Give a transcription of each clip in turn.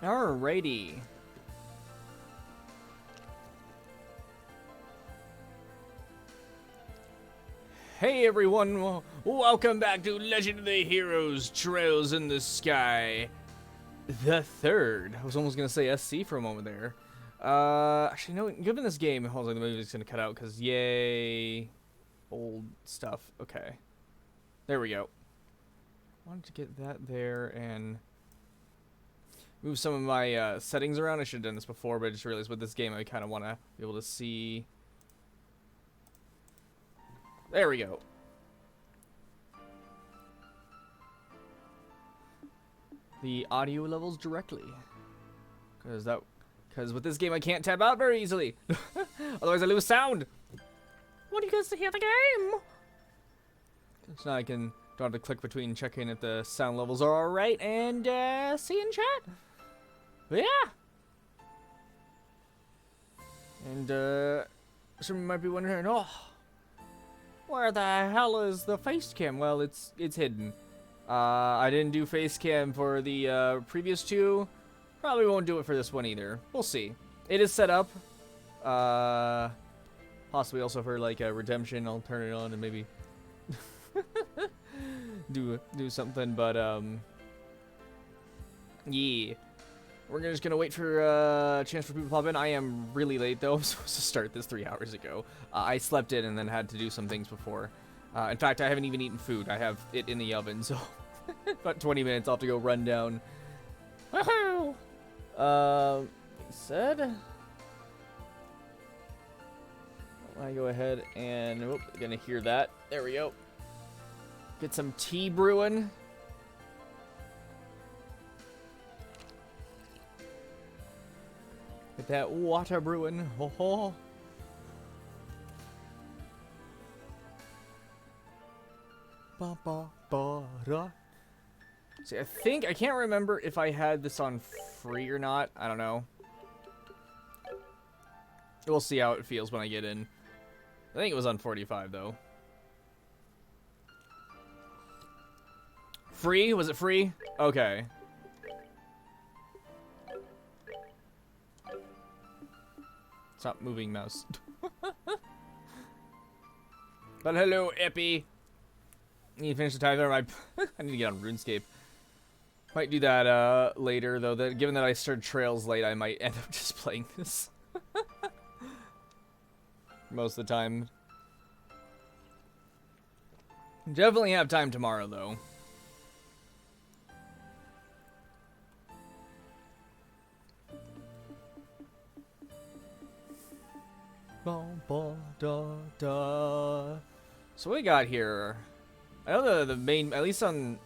Alrighty. Hey everyone, welcome back to Legend of the Heroes Trails in the Sky. The third. I was almost gonna say SC for a moment there. Actually, no, given this game, hold on, the music's gonna cut out because yay. Old stuff. Okay. There we go. Wanted to get that there and move some of my settings around. I should have done this before, but I just realized with this game I kind of want to be able to see. There we go. The audio levels directly. Because with this game I can't tab out very easily. Otherwise I lose sound. What do you guys to hear the game? So now I don't have to click between checking if the sound levels are alright and see in chat. But yeah. And some might be wondering, oh, where the hell is the face cam? Well, it's hidden. I didn't do face cam for the previous two. Probably won't do it for this one either. We'll see. It is set up. Possibly also for like a redemption. I'll turn it on and maybe do something. But yeah. We're just gonna wait for a chance for people to pop in. I am really late though. I'm supposed to start this 3 hours ago. I slept in and then had to do some things before. In fact, I haven't even eaten food. I have it in the oven, so about 20 minutes. I'll have to go run down. Woohoo! Said, I go ahead and gonna hear that. There we go. Get some tea brewing. Get that water brewing. Ho ho. Ba ba ba da. See, I can't remember if I had this on free or not. I don't know. We'll see how it feels when I get in. I think it was on 45 though. Free? Was it free? Okay. Stop moving, mouse. But hello, Epi. Need to finish the timer. I need to get on RuneScape. Might do that later, though. Given that I started Trails late, I might end up just playing this. Most of the time. Definitely have time tomorrow, though. So what we got here? I know the main, at least on,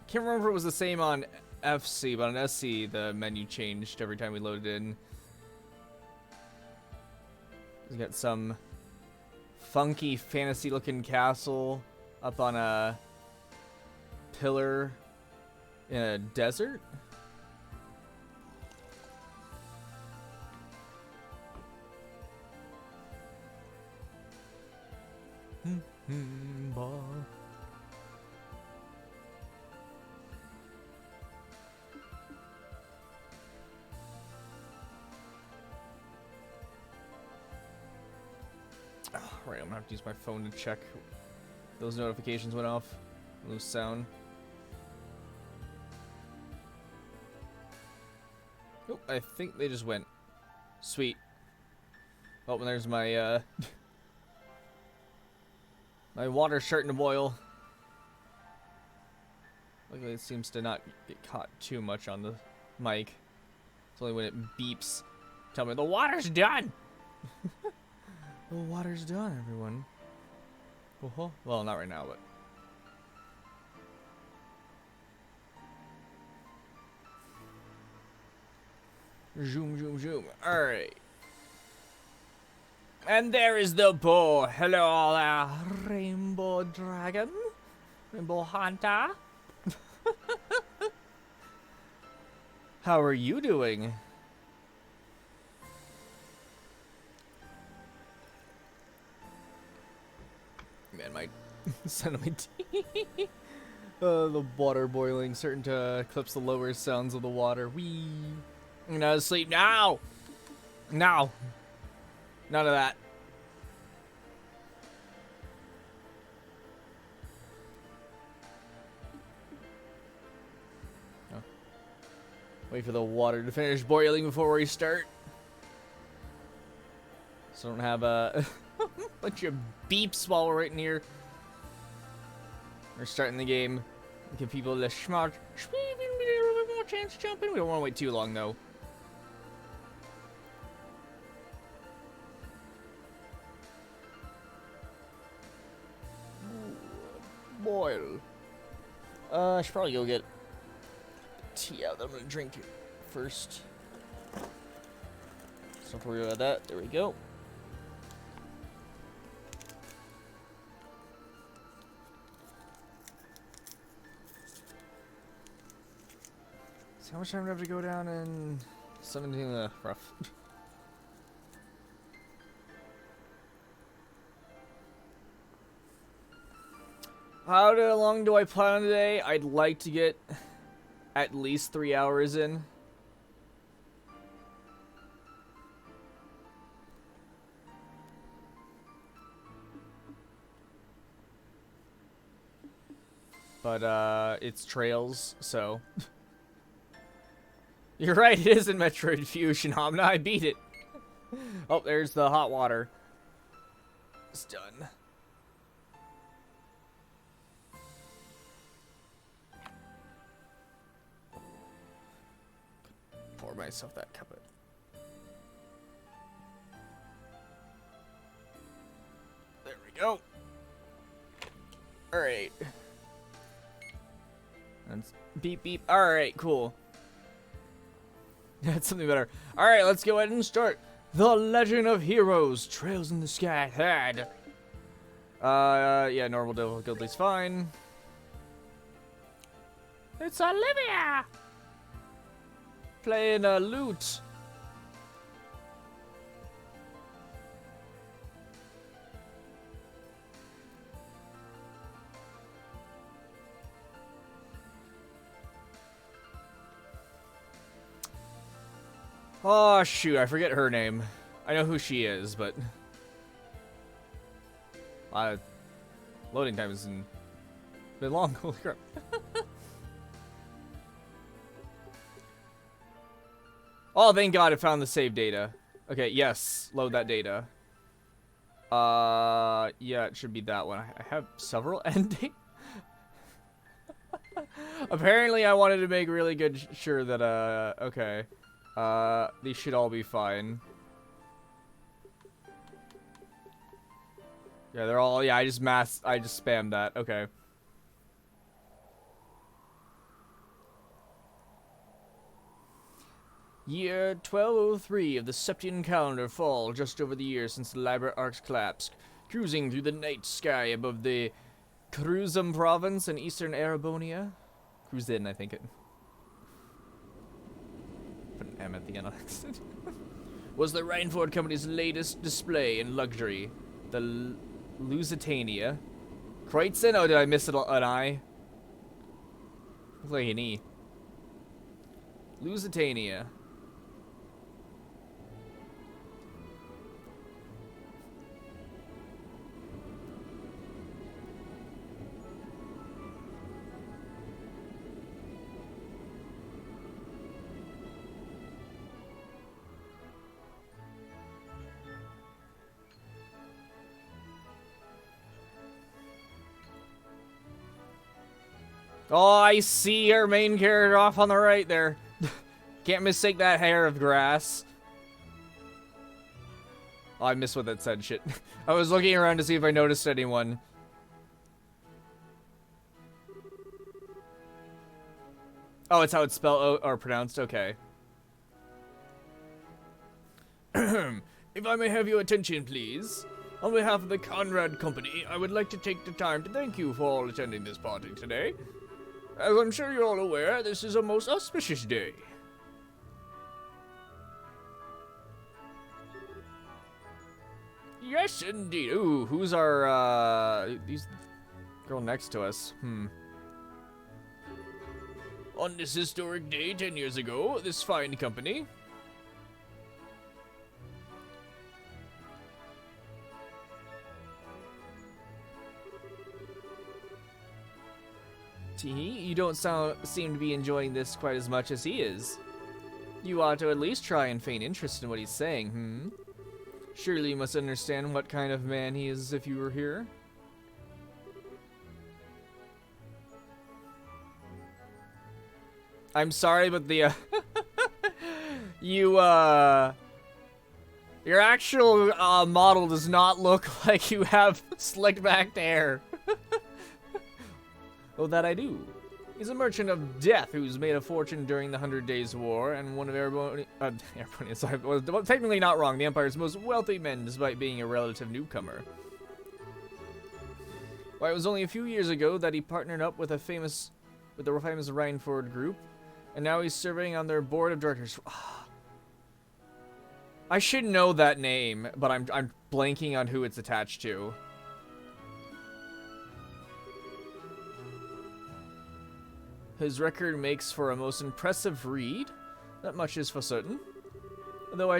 can't remember if it was the same on FC, but on SC the menu changed every time we loaded in. We got some funky fantasy looking castle up on a pillar in a desert. Right, I'm gonna have to use my phone to check those notifications went off. Loose sound. Oh, I think they just went. Sweet. Oh, and there's my my water starting to boil. Luckily, it seems to not get caught too much on the mic. It's only when it beeps. Tell me the water's done. The water's done, everyone. Oh, well, not right now, but. Zoom, zoom, zoom. All right. And there is the bow. Hello there, Rainbow Dragon. Rainbow Hunter. How are you doing? Man, my son of my tea. The water boiling, certain to eclipse the lower sounds of the water. Wee. I'm gonna sleep now. Now. None of that. Oh. Wait for the water to finish boiling before we start. So I don't have a bunch of beeps while we're right in here. We're starting the game. Give people the smart more chance to jump in. We don't want to wait too long though. Boil. I should probably go get tea out that I'm gonna drink it first. So don't worry about that. There we go. So how much time do I have to go down in 17? Rough. How long do I plan today? I'd like to get at least 3 hours in. But, it's Trails, so. You're right, it is in Metroid Fusion, Hamna. I beat it. Oh, there's the hot water. It's done. Pour myself that cup of. There we go. Alright. That's beep beep. Alright, cool. That's something better. Alright, let's go ahead and start. The Legend of Heroes, Trails in the Sky Head. Yeah, normal difficulty's fine. It's Olivia! Playing a lute. Oh, shoot, I forget her name. I know who she is, but... loading time has been long, holy crap. Oh, thank God, it found the save data. Okay, yes, load that data. Yeah, it should be that one. I have several endings. Apparently, I wanted to make really good sure that, okay. These should all be fine. Yeah, they're all, yeah, I just spammed that, okay. Year 1203 of the Septian calendar fall, just over the year since the Libra Arc's collapse. Cruising through the night sky above the Cruzum province in eastern Arabonia. Cruzin, I think it. Put an M at the end of it. Was the Rhineford Company's latest display in luxury. The Lusitania. Kreutzen? Oh, did I miss an I? Looks like an E. Lusitania. Oh, I see our main character off on the right there. Can't mistake that hair of grass. Oh, I missed what that said, shit. I was looking around to see if I noticed anyone. Oh, it's how it's spelled or pronounced? Okay. If I may have your attention, please. On behalf of the Conrad Company, I would like to take the time to thank you for all attending this party today. As I'm sure you're all aware, this is a most auspicious day. Yes, indeed. Ooh, who's our, these girl next to us? On this historic day 10 years ago, this fine company... Teehee, you don't seem to be enjoying this quite as much as he is. You ought to at least try and feign interest in what he's saying, Surely you must understand what kind of man he is if you were here. I'm sorry, but the, your actual, model does not look like you have slicked back hair. Oh, that I do. He's a merchant of death who's made a fortune during the 100 Days War, and one of well, technically not wrong, the Empire's most wealthy men, despite being a relative newcomer. Why, it was only a few years ago that he partnered up with the famous Reinford group, and now he's serving on their board of directors. I should know that name, but I'm blanking on who it's attached to. His record makes for a most impressive read. That much is for certain. Although I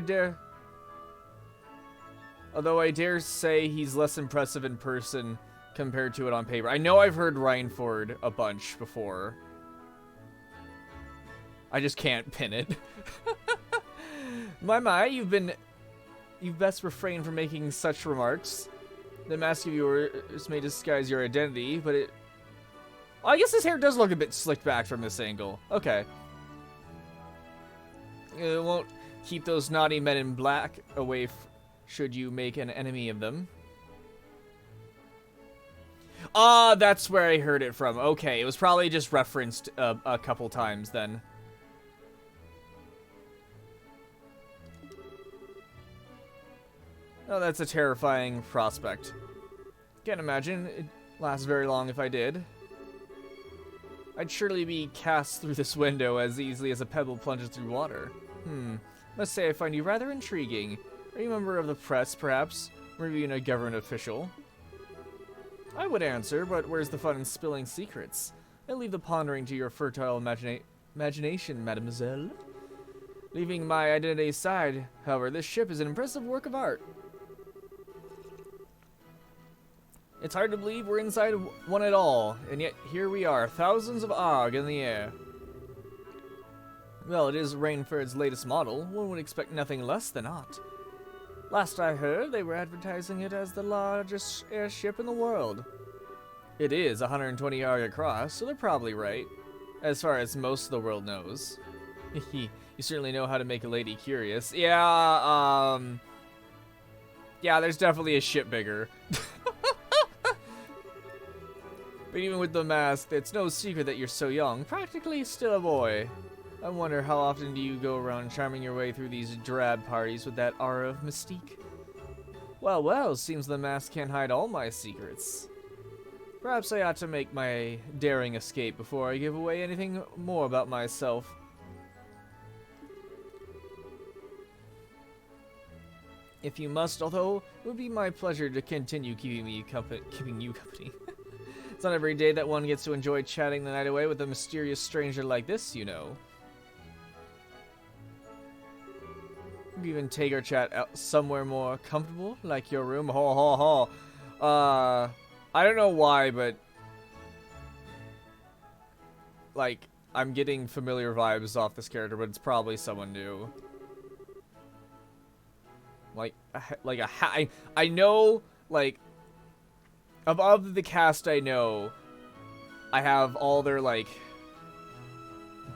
dare say he's less impressive in person compared to it on paper. I know I've heard Reinford a bunch before. I just can't pin it. My, you've best refrain from making such remarks. The mask of yours may disguise your identity, but it... Well, I guess his hair does look a bit slicked back from this angle. Okay. It won't keep those naughty men in black away should you make an enemy of them. Ah, that's where I heard it from. Okay, it was probably just referenced a couple times then. Oh, that's a terrifying prospect. Can't imagine it lasts very long if I did. I'd surely be cast through this window as easily as a pebble plunges through water. Must say I find you rather intriguing. Are you a member of the press, perhaps? Or even a government official? I would answer, but where's the fun in spilling secrets? I leave the pondering to your fertile imagination, mademoiselle. Leaving my identity aside, however, this ship is an impressive work of art. It's hard to believe we're inside one at all, and yet here we are, thousands of AUG in the air. Well, it is Reinford's latest model. One would expect nothing less than art. Last I heard, they were advertising it as the largest airship in the world. It is 120 AUG across, so they're probably right, as far as most of the world knows. You certainly know how to make a lady curious. Yeah, there's definitely a ship bigger. But even with the mask, it's no secret that you're so young, practically still a boy. I wonder how often do you go around charming your way through these drab parties with that aura of mystique? Well, seems the mask can't hide all my secrets. Perhaps I ought to make my daring escape before I give away anything more about myself. If you must, although, it would be my pleasure to continue keeping you company. It's not every day that one gets to enjoy chatting the night away with a mysterious stranger like this, you know. We even take our chat out somewhere more comfortable, like your room. I don't know why, but like I'm getting familiar vibes off this character, but it's probably someone new. I know, like, of the cast I know, I have all their, like,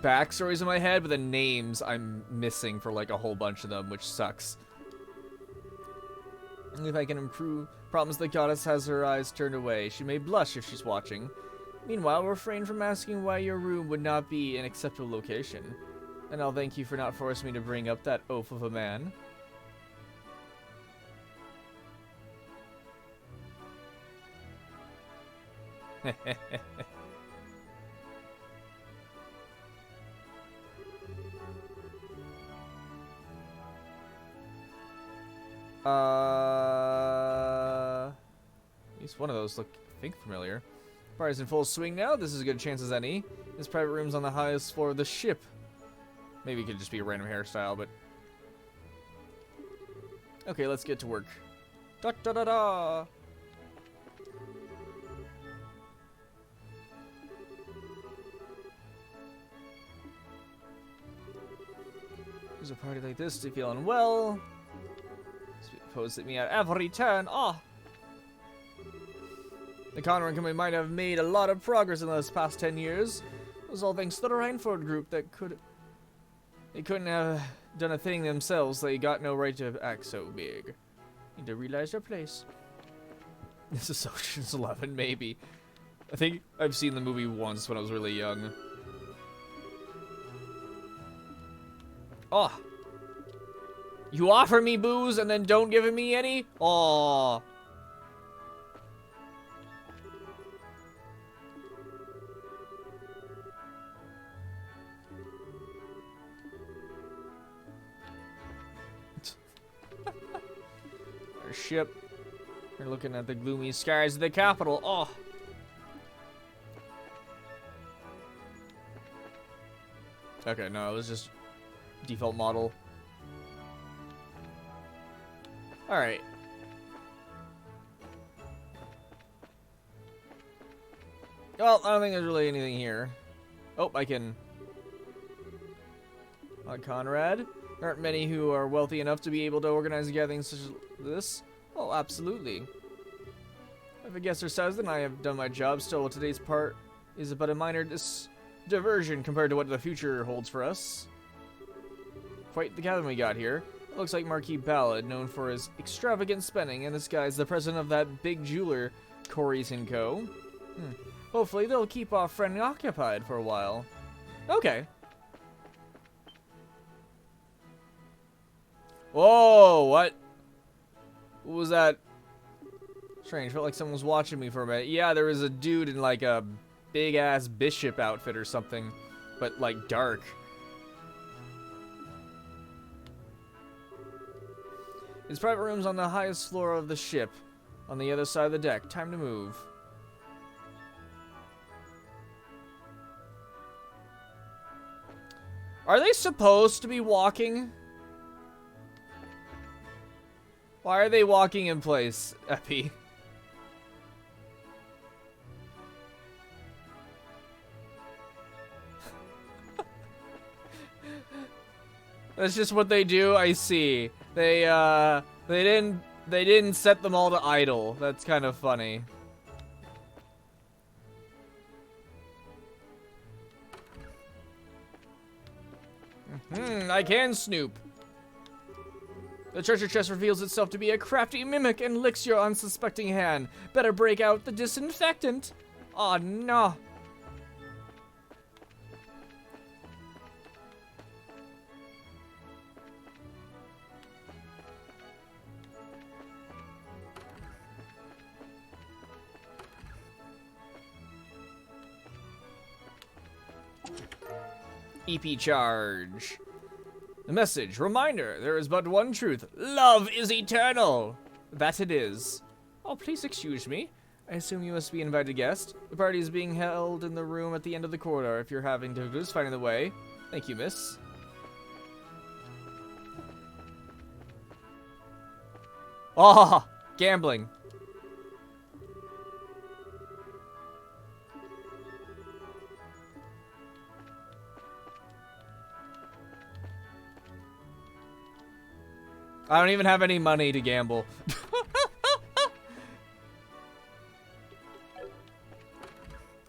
backstories in my head, but the names I'm missing for, like, a whole bunch of them, which sucks. If I can improve, promise the goddess has her eyes turned away. She may blush if she's watching. Meanwhile, refrain from asking why your room would not be an acceptable location. And I'll thank you for not forcing me to bring up that oaf of a man. At least one of those think familiar. Party's in full swing now. This is as good a chance as any. This private room's on the highest floor of the ship. Maybe it could just be a random hairstyle, but... Okay, let's get to work. Da da da da! There's a party like this to feel unwell. Suppose at me at every turn. Ah! The Conran Company might have made a lot of progress in those past 10 years. It was all thanks to the Reinford group that they couldn't have done a thing themselves. They got no right to act so big. Need to realize their place. This is Ocean's 11, maybe. I think I've seen the movie once when I was really young. Oh. You offer me booze and then don't give me any? Aw. Our ship. We're looking at the gloomy skies of the capital. Oh. Okay, no, it was just default model. Alright. Well, I don't think there's really anything here. Oh, I can... Conrad? There aren't many who are wealthy enough to be able to organize a gathering such as this. Oh, absolutely. If a guesser says, then I have done my job. Still, today's part is but a minor diversion compared to what the future holds for us. Quite the gathering we got here. It looks like Marquis Ballard, known for his extravagant spending, and this guy's the president of that big jeweler, Corey's & Co. Hopefully they'll keep our friend occupied for a while. Okay. Whoa, what? What was that? Strange, felt like someone was watching me for a minute. Yeah, there was a dude in like a big-ass bishop outfit or something, but like dark. His private room's on the highest floor of the ship, on the other side of the deck. Time to move. Are they supposed to be walking? Why are they walking in place, Epi? That's just what they do. I see. They didn't set them all to idle. That's kind of funny. I can snoop. The treasure chest reveals itself to be a crafty mimic and licks your unsuspecting hand. Better break out the disinfectant. Oh no. EP charge. The message. Reminder. There is but one truth. Love is eternal. That it is. Oh, please excuse me. I assume you must be an invited guest. The party is being held in the room at the end of the corridor. If you're having difficulties finding the way. Thank you, miss. Oh, gambling. I don't even have any money to gamble.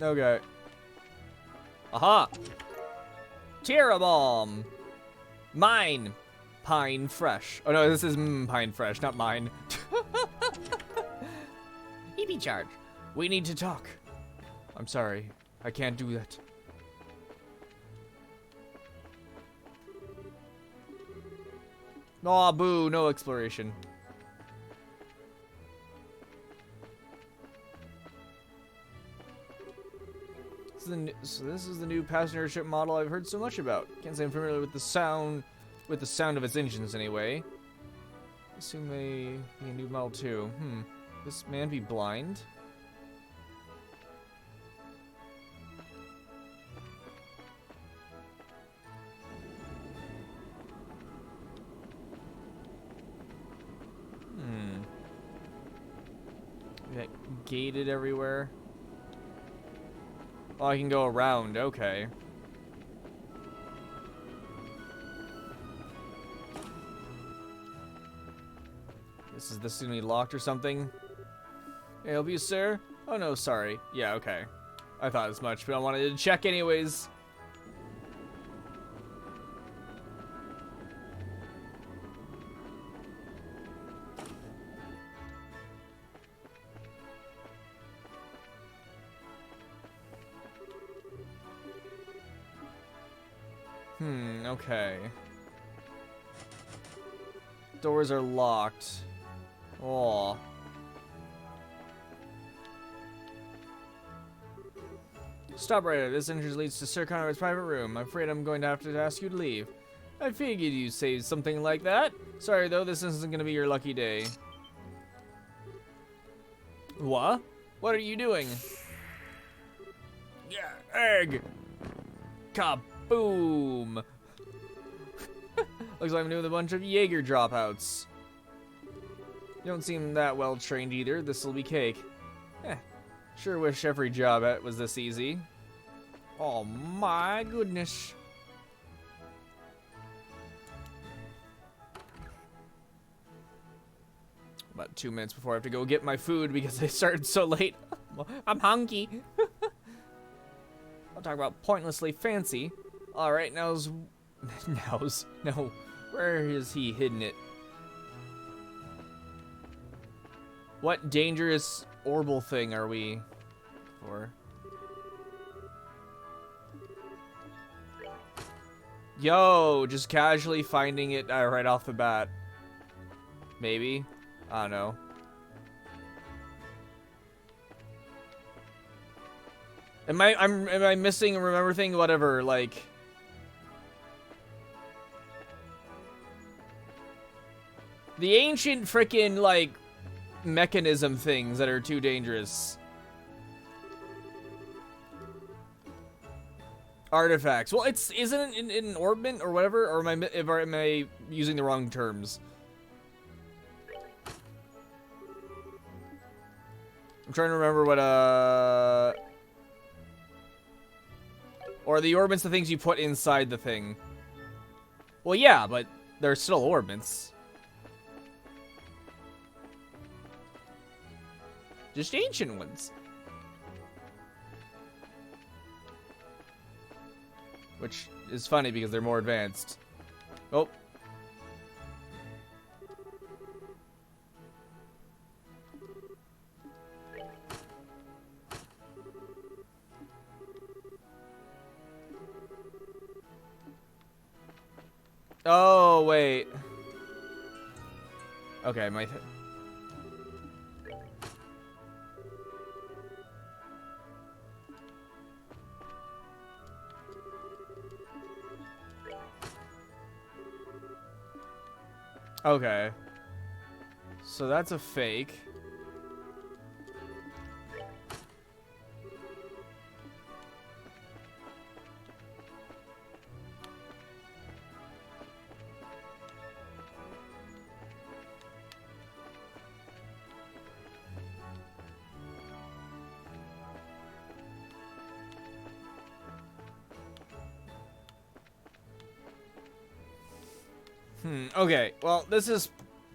Okay. Aha! Tear bomb. Mine. Pine fresh. Oh no, this is pine fresh, not mine. EP charge. We need to talk. I'm sorry. I can't do that. Aw, boo, no exploration. So this is the new passenger ship model I've heard so much about. Can't say I'm familiar with the sound of its engines anyway. Assume they be a new model too. This man be blind? gated everywhere. Oh, I can go around. Okay. Is this gonna be locked or something? May I help you, sir? Oh no, sorry. Yeah, okay. I thought as much, but I wanted to check anyways. Okay. Doors are locked. Oh. Stop right there. This entrance leads to Sir Conrad's private room. I'm afraid I'm going to have to ask you to leave. I figured you'd say something like that. Sorry though, this isn't going to be your lucky day. What? What are you doing? Yeah, egg! Kaboom! Looks like I'm doing a bunch of Jaeger dropouts. You don't seem that well trained either. This'll be cake. Sure wish every job was this easy. Oh my goodness. About 2 minutes before I have to go get my food because I started so late. I'm hungry. I'll talk about pointlessly fancy. Alright, no. Where has he hidden it? What dangerous orbital thing are we for? Yo, just casually finding it right off the bat. Maybe. I don't know. Am I missing a remember thing? Whatever, like. The ancient frickin' like mechanism things that are too dangerous. Artifacts. Well, isn't it in an orbment or whatever? Or am I using the wrong terms? I'm trying to remember what or the orbments, the things you put inside the thing. Well, yeah, but they're still orbments. Just ancient ones. Which is funny because they're more advanced. Oh. Oh, wait. Okay, my... Okay. So that's a fake. Okay, well, this is...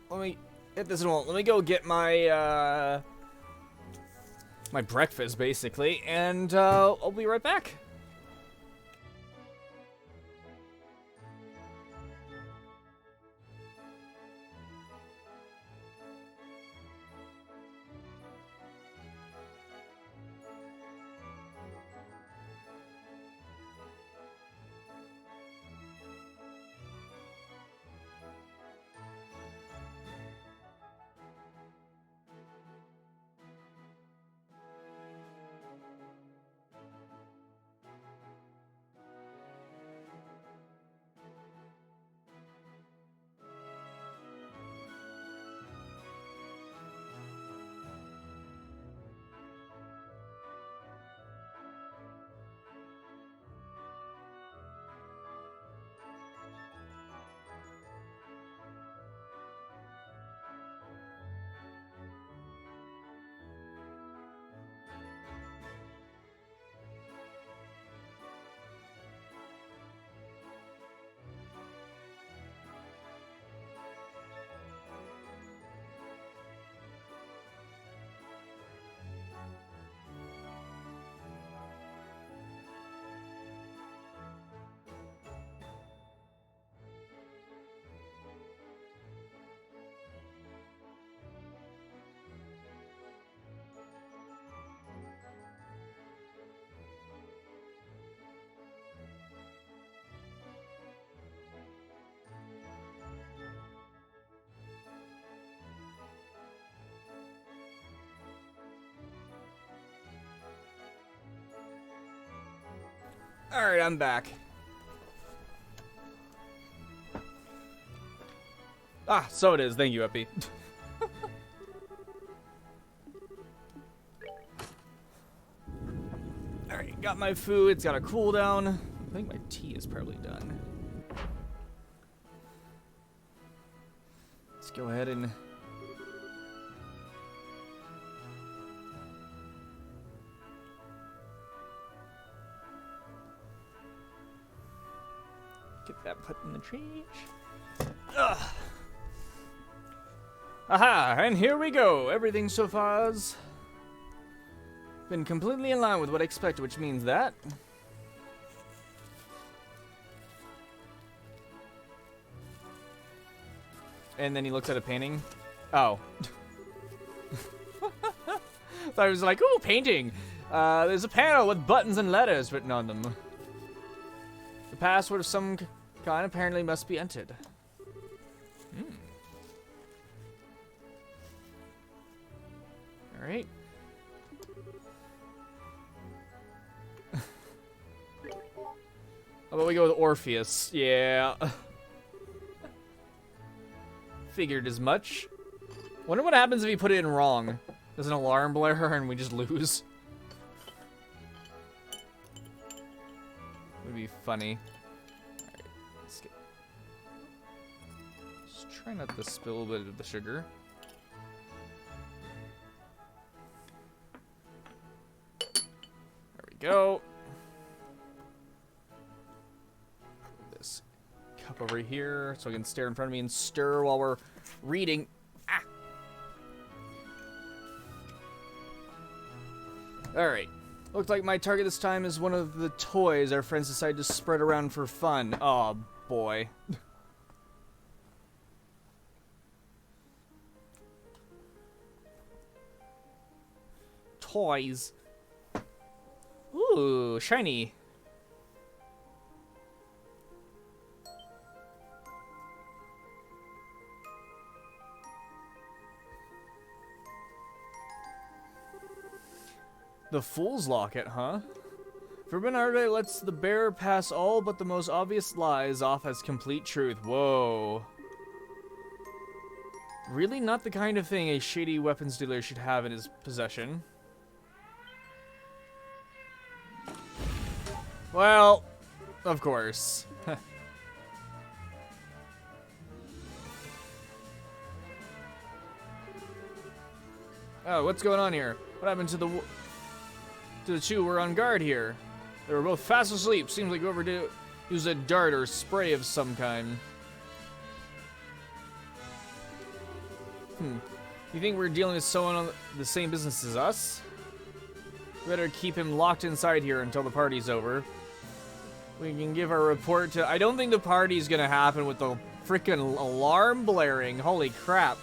Let me hit this one. Let me go get my, my breakfast, basically, and, I'll be right back. Alright, I'm back. Ah, so it is. Thank you, Epi. Alright, got my food. It's got a cooldown. I think my tea is probably done. Let's go ahead and... get that put in the trash. Ugh. Aha, and here we go. Everything so far's been completely in line with what I expected, which means that... And then he looks at a painting. Oh. Thought he was like, ooh, painting. There's a panel with buttons and letters written on them. The password of some kind apparently must be entered. Alright. How about we go with Orpheus? Yeah. Figured as much. Wonder what happens if you put it in wrong. Does an alarm blare and we just lose? Would be funny. Alright, let's get... Just try not to spill a bit of the sugar. There we go. Put this cup over here so I can stare in front of me and stir while we're reading. Ah. Alright. Looks like my target this time is one of the toys our friends decided to spread around for fun. Oh, boy. Toys. Ooh, shiny. The Fool's Locket, huh? Forbidden Artifact lets the bearer pass all but the most obvious lies off as complete truth. Whoa. Really not the kind of thing a shady weapons dealer should have in his possession. Well, of course. Oh, what's going on here? What happened to the two who were on guard here? They were both fast asleep. Seems like whoever did it used a dart or spray of some kind. You think we're dealing with someone on the same business as us? We better keep him locked inside here until the party's over. We can give our report to... I don't think the party's gonna happen with the freaking alarm blaring. Holy crap.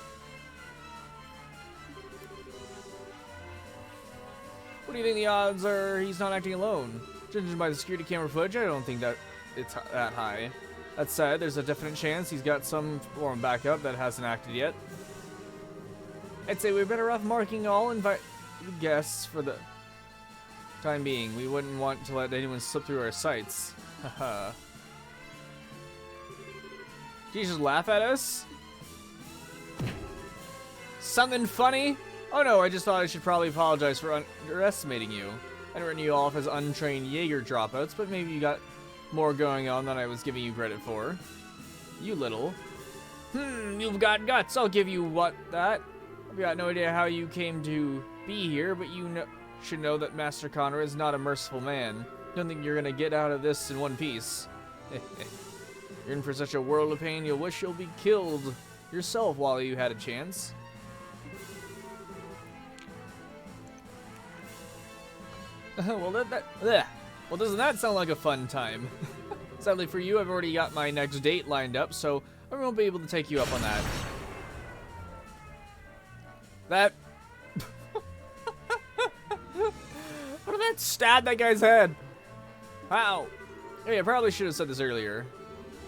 What do you think the odds are he's not acting alone? Judging by the security camera footage, I don't think that it's that high. That said, there's a definite chance he's got some form of backup that hasn't acted yet. I'd say we're better off marking all invited guests for the time being. We wouldn't want to let anyone slip through our sights. Haha. Did you just laugh at us? Something funny? Oh no, I just thought I should probably apologize for underestimating you. I didn't write you off as untrained Jaeger dropouts, but maybe you got more going on than I was giving you credit for. You little. You've got guts. I'll give you that. I've got no idea how you came to be here, but you should know that Master Connor is not a merciful man. Don't think you're gonna get out of this in one piece. You're in for such a world of pain, you'll wish you'll be killed yourself while you had a chance. Well, well, doesn't that sound like a fun time? Sadly for you, I've already got my next date lined up, so I won't be able to take you up on that. What did that stab that guy's head? Wow. Hey, I probably should have said this earlier.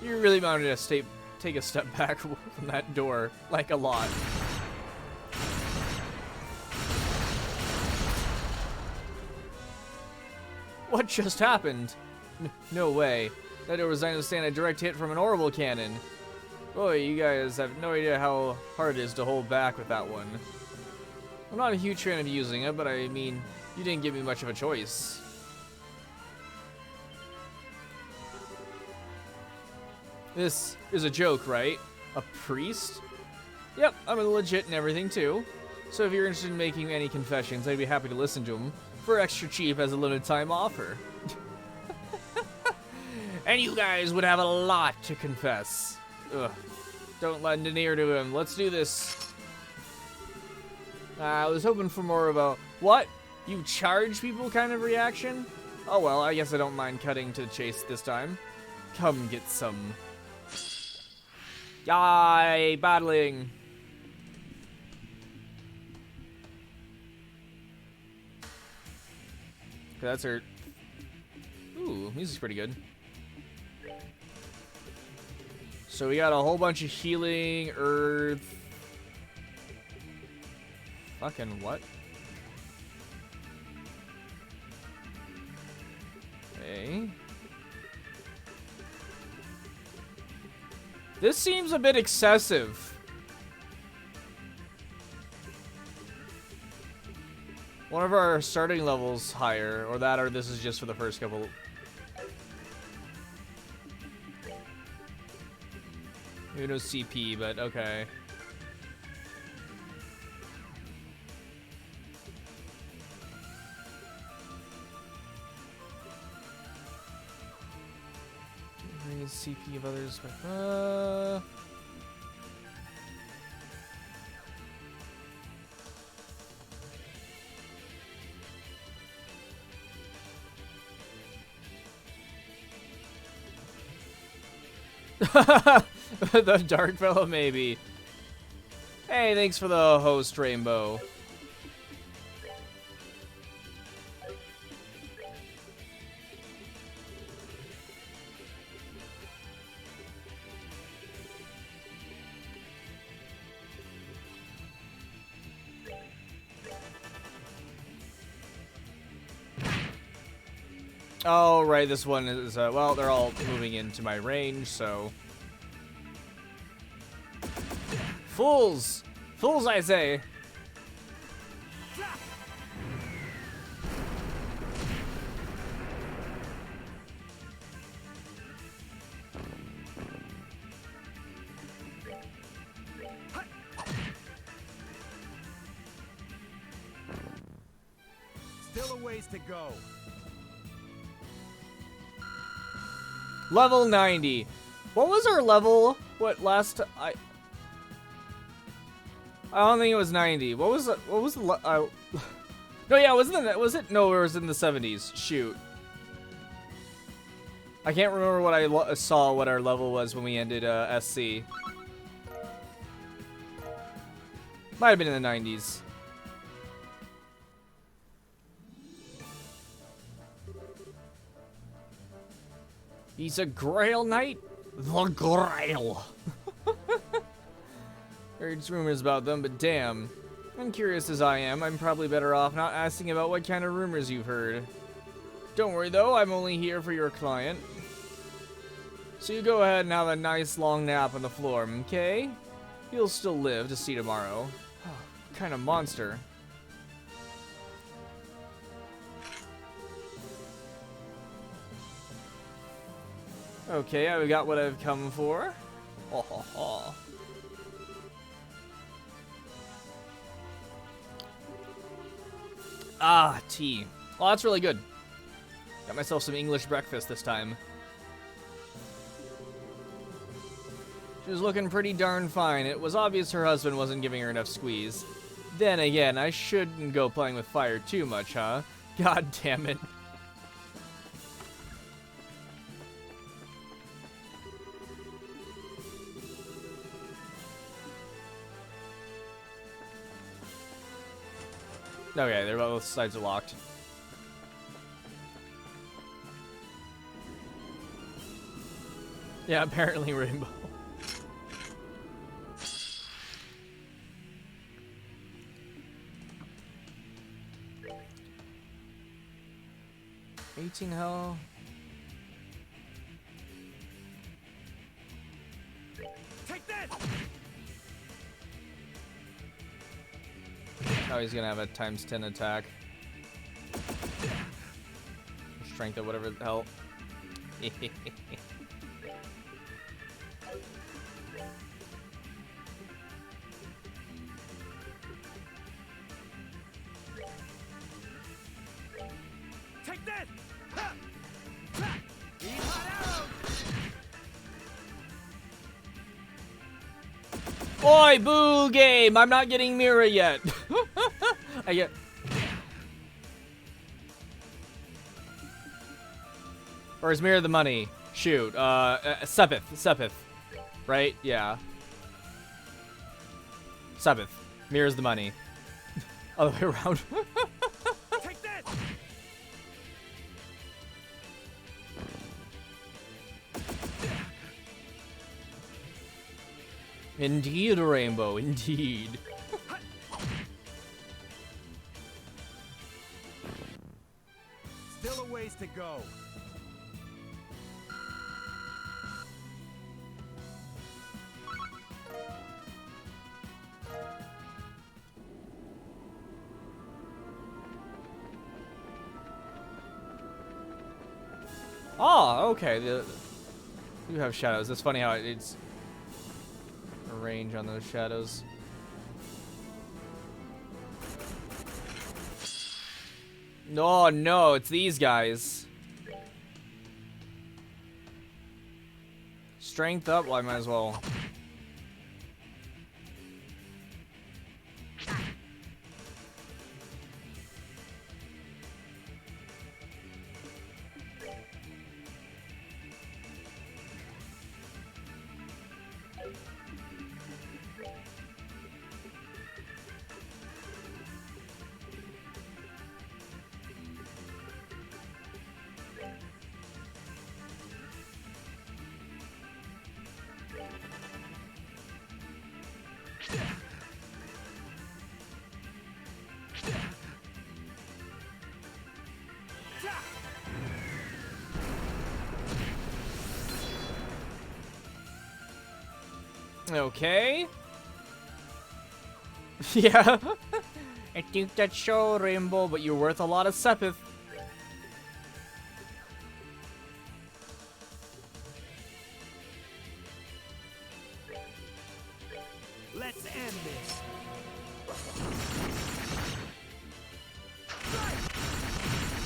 You really wanted to take a step back from that door, like a lot. What just happened? No way. That door was designed to stand a direct hit from an orbital cannon. Boy, you guys have no idea how hard it is to hold back with that one. I'm not a huge fan of using it, but I mean, you didn't give me much of a choice. This is a joke, right? A priest? Yep, I'm legit and everything too. So if you're interested in making any confessions, I'd be happy to listen to them for extra cheap as a limited time offer. And you guys would have a lot to confess. Ugh. Don't lend an ear to him. Let's do this. I was hoping for more of a, what? You charge people kind of reaction? Oh well, I guess I don't mind cutting to the chase this time. Come get some. Yay, battling. Okay, that's her. Ooh, music's pretty good. So we got a whole bunch of healing, earth. Fucking what? Okay. This seems a bit excessive. One of our starting levels higher, or that, or this is just for the first couple. Maybe no CP, but okay. Raise CP of others, but the dark fellow, maybe. Hey, thanks for the host, Rainbow. Oh, right, this one is, well, they're all moving into my range, so. Fools! Fools, I say! Still a ways to go. Level 90. What was our level? What last I don't think it was 90. What was the no, yeah, was it? No, it was in the 70s. Shoot. I can't remember what I saw what our level was when we ended SC. Might have been in the 90s. He's a Grail Knight? The Grail. Heard rumors about them, but damn. Uncurious as I am, I'm probably better off not asking about what kind of rumors you've heard. Don't worry though, I'm only here for your client. So you go ahead and have a nice long nap on the floor, okay? You'll still live to see tomorrow. What kind of monster? Okay, I got what I've come for. Ho ho ho. Ah, tea. Well, that's really good. Got myself some English breakfast this time. She was looking pretty darn fine. It was obvious her husband wasn't giving her enough squeeze. Then again, I shouldn't go playing with fire too much, huh? God damn it. Okay, they're both sides are locked. Yeah, apparently Rainbow. $18 hell. Take that! Oh, he's gonna have a ×10 attack. Strength or whatever the hell. Take that! Ha! Ha! Eat hot arrow! Oi, boo game! I'm not getting Mira yet. I get. Or is Mira the money? Shoot. Sepith. Right? Yeah. Sepith. Mira's the money. Other way around. Take that! Indeed, Rainbow. Indeed. Still a ways to go. Oh, okay. You have shadows. It's funny how it's a range on those shadows. No, no, it's these guys. Strength up? Well, I might as well. Okay. Yeah. I think that's so, Rainbow, but you're worth a lot of Sepith. Let's end this.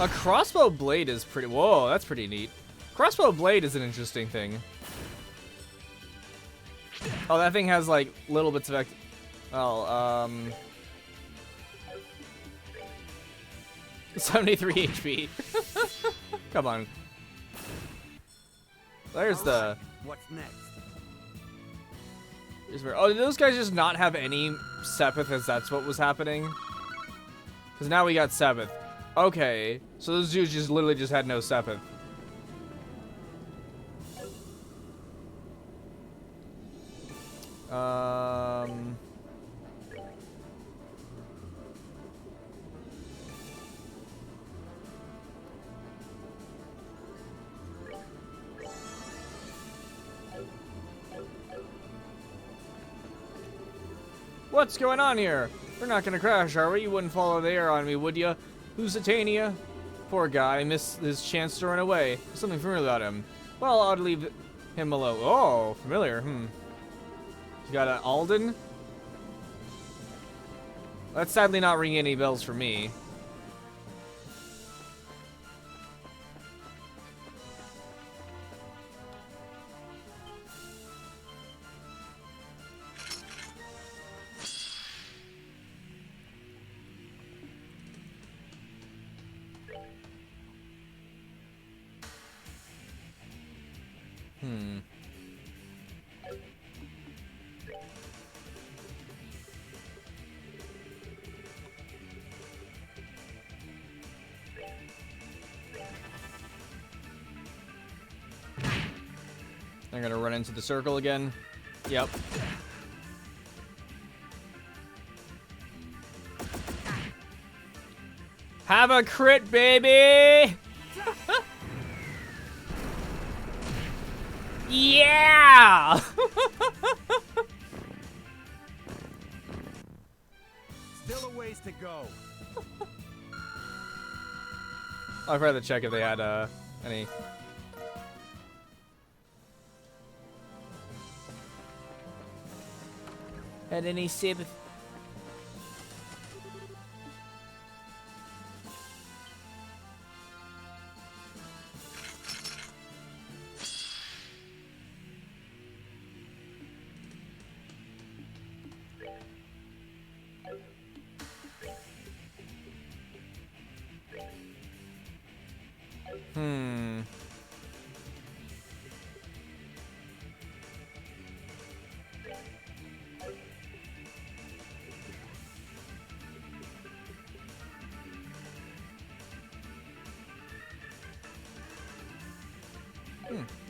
A crossbow blade is pretty. Whoa, that's pretty neat. Crossbow blade is an interesting thing. Oh, that thing has like little bits of. Oh, 73 HP. Come on. There's the. What's next? Oh, did those guys just not have any Sepith as that's what was happening? Because now we got Sepith. Okay, so those dudes just literally just had no Sepith. What's going on here? We're not gonna crash, are we? You wouldn't follow the air on me, would ya? Lusitania? Poor guy, missed his chance to run away. There's something familiar about him. Well, I'd leave him alone. Oh, familiar, You got an Alden? That's sadly not ringing any bells for me. I'm gonna run into the circle again. Yep. Have a crit, baby! Yeah! to go. I'd rather check if they had any. Had any sympathy?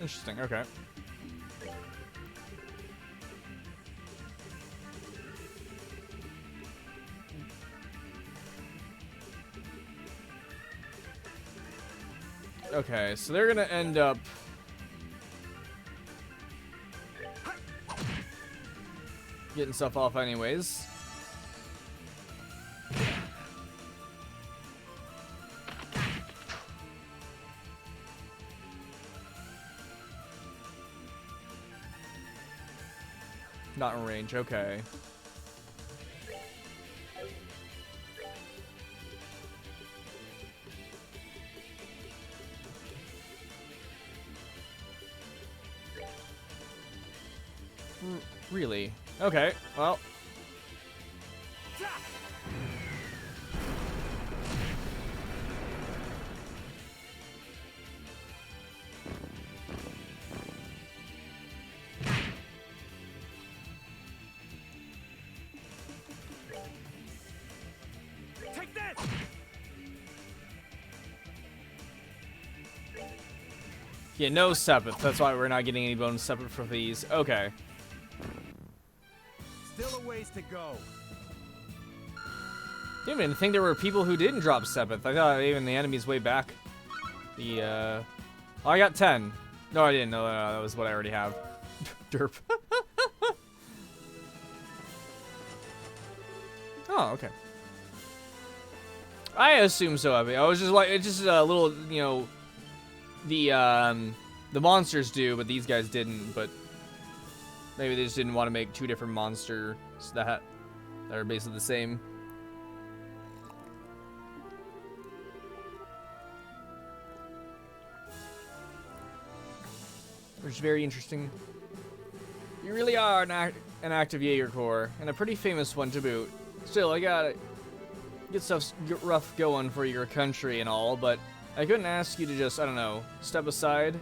Interesting, okay. Okay, so they're gonna end up getting stuff off anyways. Not in range, okay. Really? Okay, well. Take that! Yeah, no Sepith. That's why we're not getting any bonus Sepith for these. Okay. Still a ways to go. Didn't even think there were people who didn't drop Sepith. I thought even the enemies way back. The, Oh, I got 10. No, I didn't. No, that was what I already have. Derp. Oh, okay. I assume so, Abby. I was just like, it's just a little, you know, the monsters do, but these guys didn't, but maybe they just didn't want to make two different monsters that are basically the same. Which is very interesting. You really are an active Jaeger Corps, and a pretty famous one to boot. Still, I gotta get stuff rough going for your country and all, but I couldn't ask you to just, I don't know, step aside.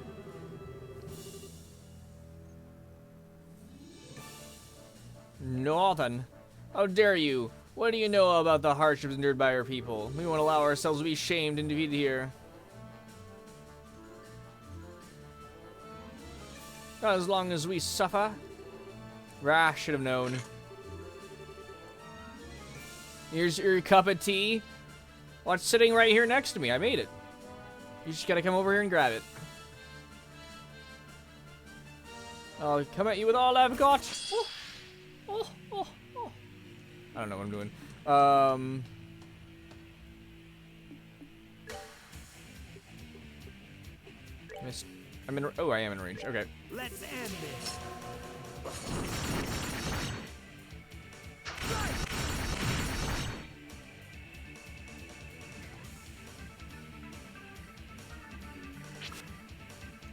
Nothing. How dare you? What do you know about the hardships endured by our people? We won't allow ourselves to be shamed and defeated here. Not as long as we suffer. Rah, should have known. Here's your cup of tea. Well, it's sitting right here next to me. I made it. You just gotta come over here and grab it. I'll come at you with all I've got. Oh, oh, oh, oh. I don't know what I'm doing. I'm in. Oh, I am in range. Okay. Let's end this.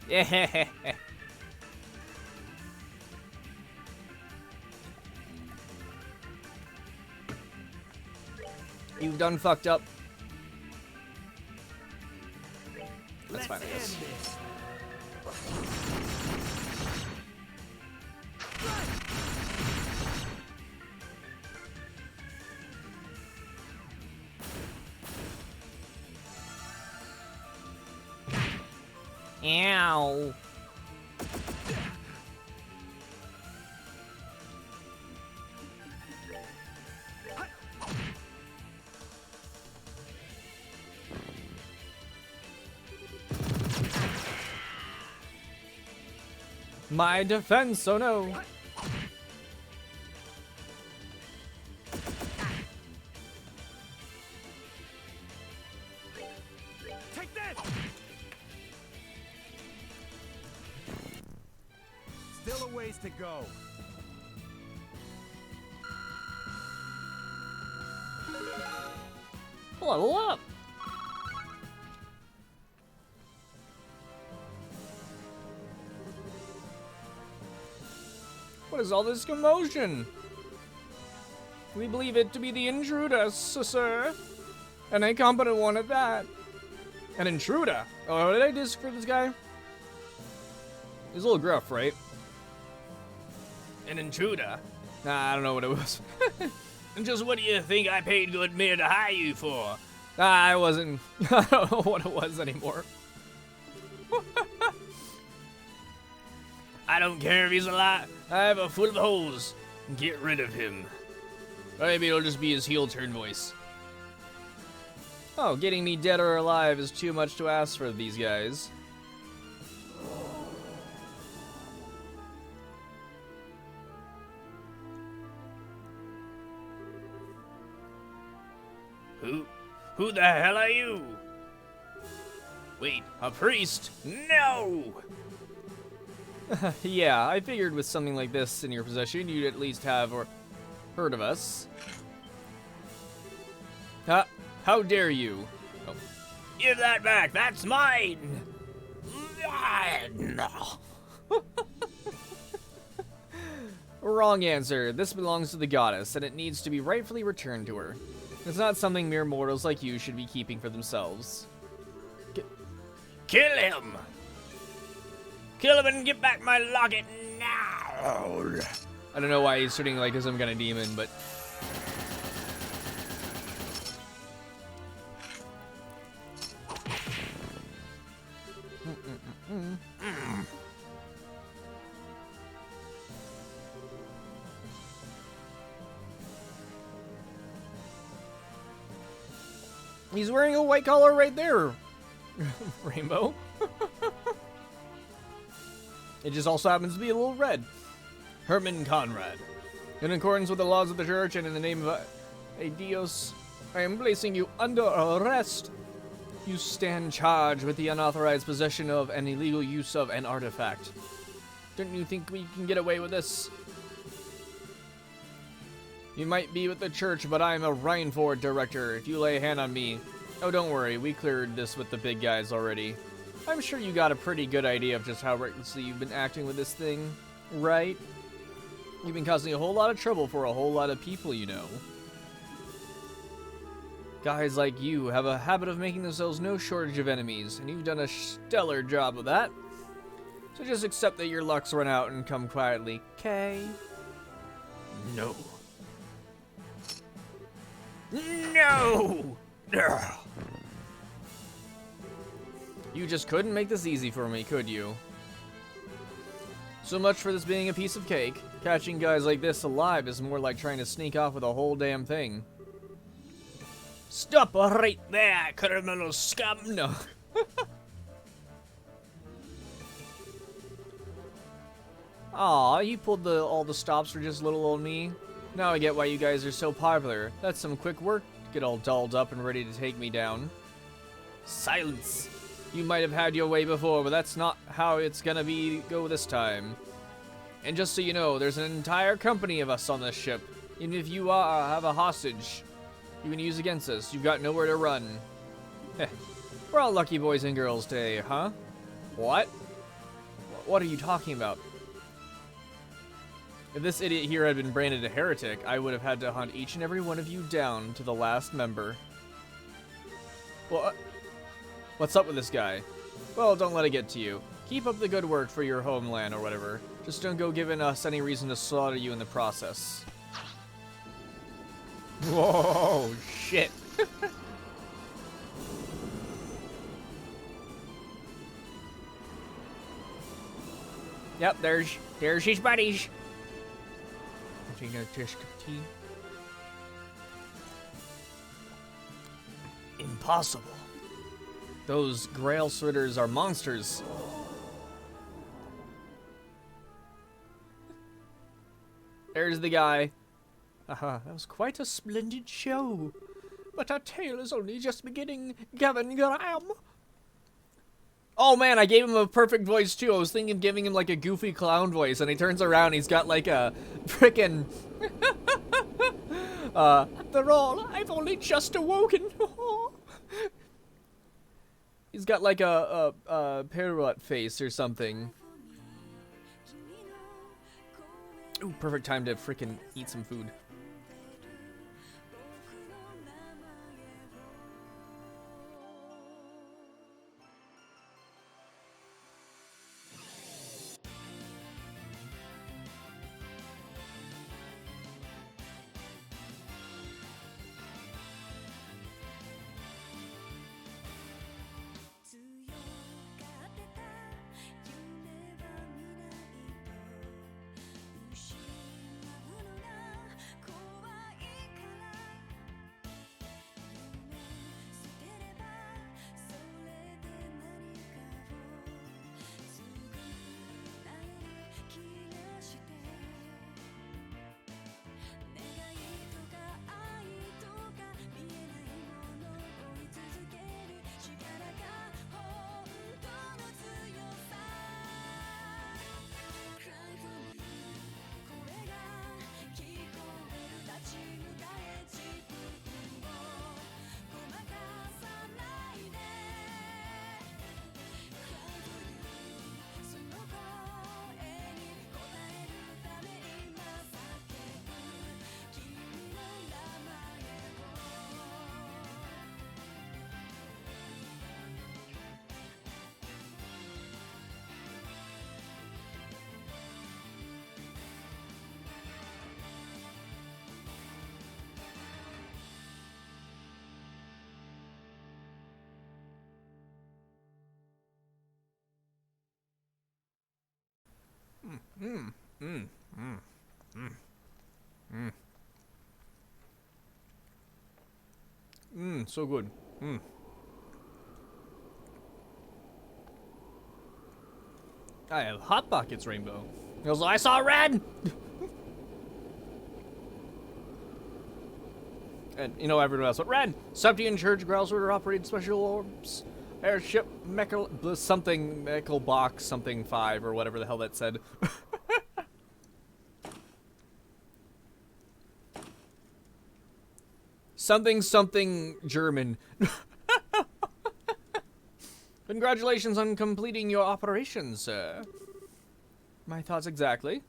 Yeah. You've done fucked up. That's fine, I guess. Ow. My defense, oh no. Still a ways to go. Level up. What is all this commotion? We believe it to be the intruder, sir. An incompetent one at that. An intruder? Oh, what did I do for this guy? He's a little gruff, right? An intruder? Nah, I don't know what it was. And just what do you think I paid good men to hire you for? I wasn't. I don't know what it was anymore. I don't care if he's alive. I have a full of holes. Get rid of him. Or maybe it'll just be his heel turn voice. Oh, getting me dead or alive is too much to ask for these guys. Who the hell are you? Wait, a priest? No! Yeah, I figured with something like this in your possession, you'd at least have or heard of us. How dare you? Oh. Give that back, that's mine! Wrong answer. This belongs to the goddess, and it needs to be rightfully returned to her. It's not something mere mortals like you should be keeping for themselves. Kill him! Kill him and get back my locket now! I don't know why he's turning like some kind of demon, but... He's wearing a white collar right there, Rainbow. It just also happens to be a little red. Herman Conrad. In accordance with the laws of the church and in the name of Dios, I am placing you under arrest. You stand charged with the unauthorized possession of and illegal use of an artifact. Don't you think we can get away with this? You might be with the church, but I'm a Rhineford director. If you lay a hand on me... Oh, don't worry. We cleared this with the big guys already. I'm sure you got a pretty good idea of just how recklessly you've been acting with this thing, right? You've been causing a whole lot of trouble for a whole lot of people, you know. Guys like you have a habit of making themselves no shortage of enemies, and you've done a stellar job of that. So just accept that your luck's run out and come quietly, okay? No. No! Ugh. You just couldn't make this easy for me, could you? So much for this being a piece of cake. Catching guys like this alive is more like trying to sneak off with a whole damn thing. Stop right there, criminal scum! No. Aw, you pulled all the stops for just little old me. Now I get why you guys are so popular. That's some quick work to get all dolled up and ready to take me down. Silence! You might have had your way before, but that's not how it's gonna go this time. And just so you know, there's an entire company of us on this ship. Even if you have a hostage you can use against us, you've got nowhere to run. Heh. We're all lucky boys and girls today, huh? What? What are you talking about? If this idiot here had been branded a heretic, I would have had to hunt each and every one of you down to the last member. Well, what's up with this guy? Well, don't let it get to you. Keep up the good work for your homeland or whatever. Just don't go giving us any reason to slaughter you in the process. Whoa, shit. Yep, there's his buddies. Impossible. Those Grail Switters are monsters. There's the guy. That was quite a splendid show. But our tale is only just beginning, Gavin Graham. Oh man, I gave him a perfect voice too. I was thinking of giving him like a goofy clown voice, and he turns around, he's got like a frickin' after all, I've only just awoken. He's got like a parrot face or something. Ooh, perfect time to frickin' eat some food. So good. I have Hot Pockets Rainbow. He goes, I saw red! And you know everyone else, but red! Subtian Church Growls Order operated special orbs. Airship Mecha something Mecha Box something 5 or whatever the hell that said. something German. Congratulations on completing your operation, sir. My thoughts exactly.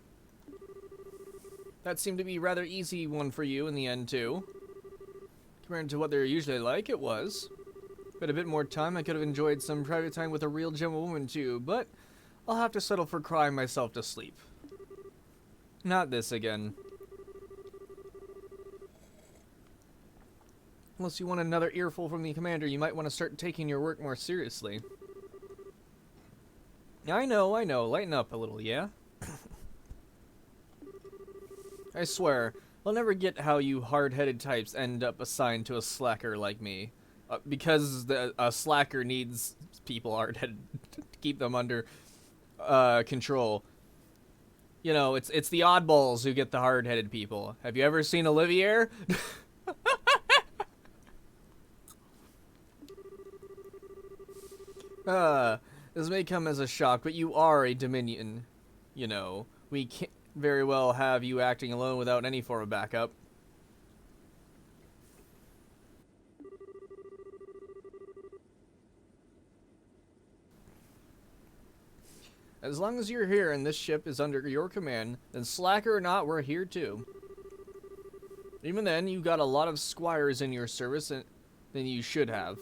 That seemed to be a rather easy one for you in the end, too. Compared to what they're usually like, it was. But a bit more time, I could have enjoyed some private time with a real gentlewoman, too, but I'll have to settle for crying myself to sleep. Not this again. Unless you want another earful from the commander, you might want to start taking your work more seriously. I know. Lighten up a little, yeah? I swear, I'll never get how you hard-headed types end up assigned to a slacker like me. Because a slacker needs people hard-headed to keep them under control. You know, it's the oddballs who get the hard-headed people. Have you ever seen Olivier? This may come as a shock, but you are a Dominion. You know, we can't very well have you acting alone without any form of backup. As long as you're here and this ship is under your command, then slacker or not, we're here too. Even then, you got a lot of squires in your service than you should have.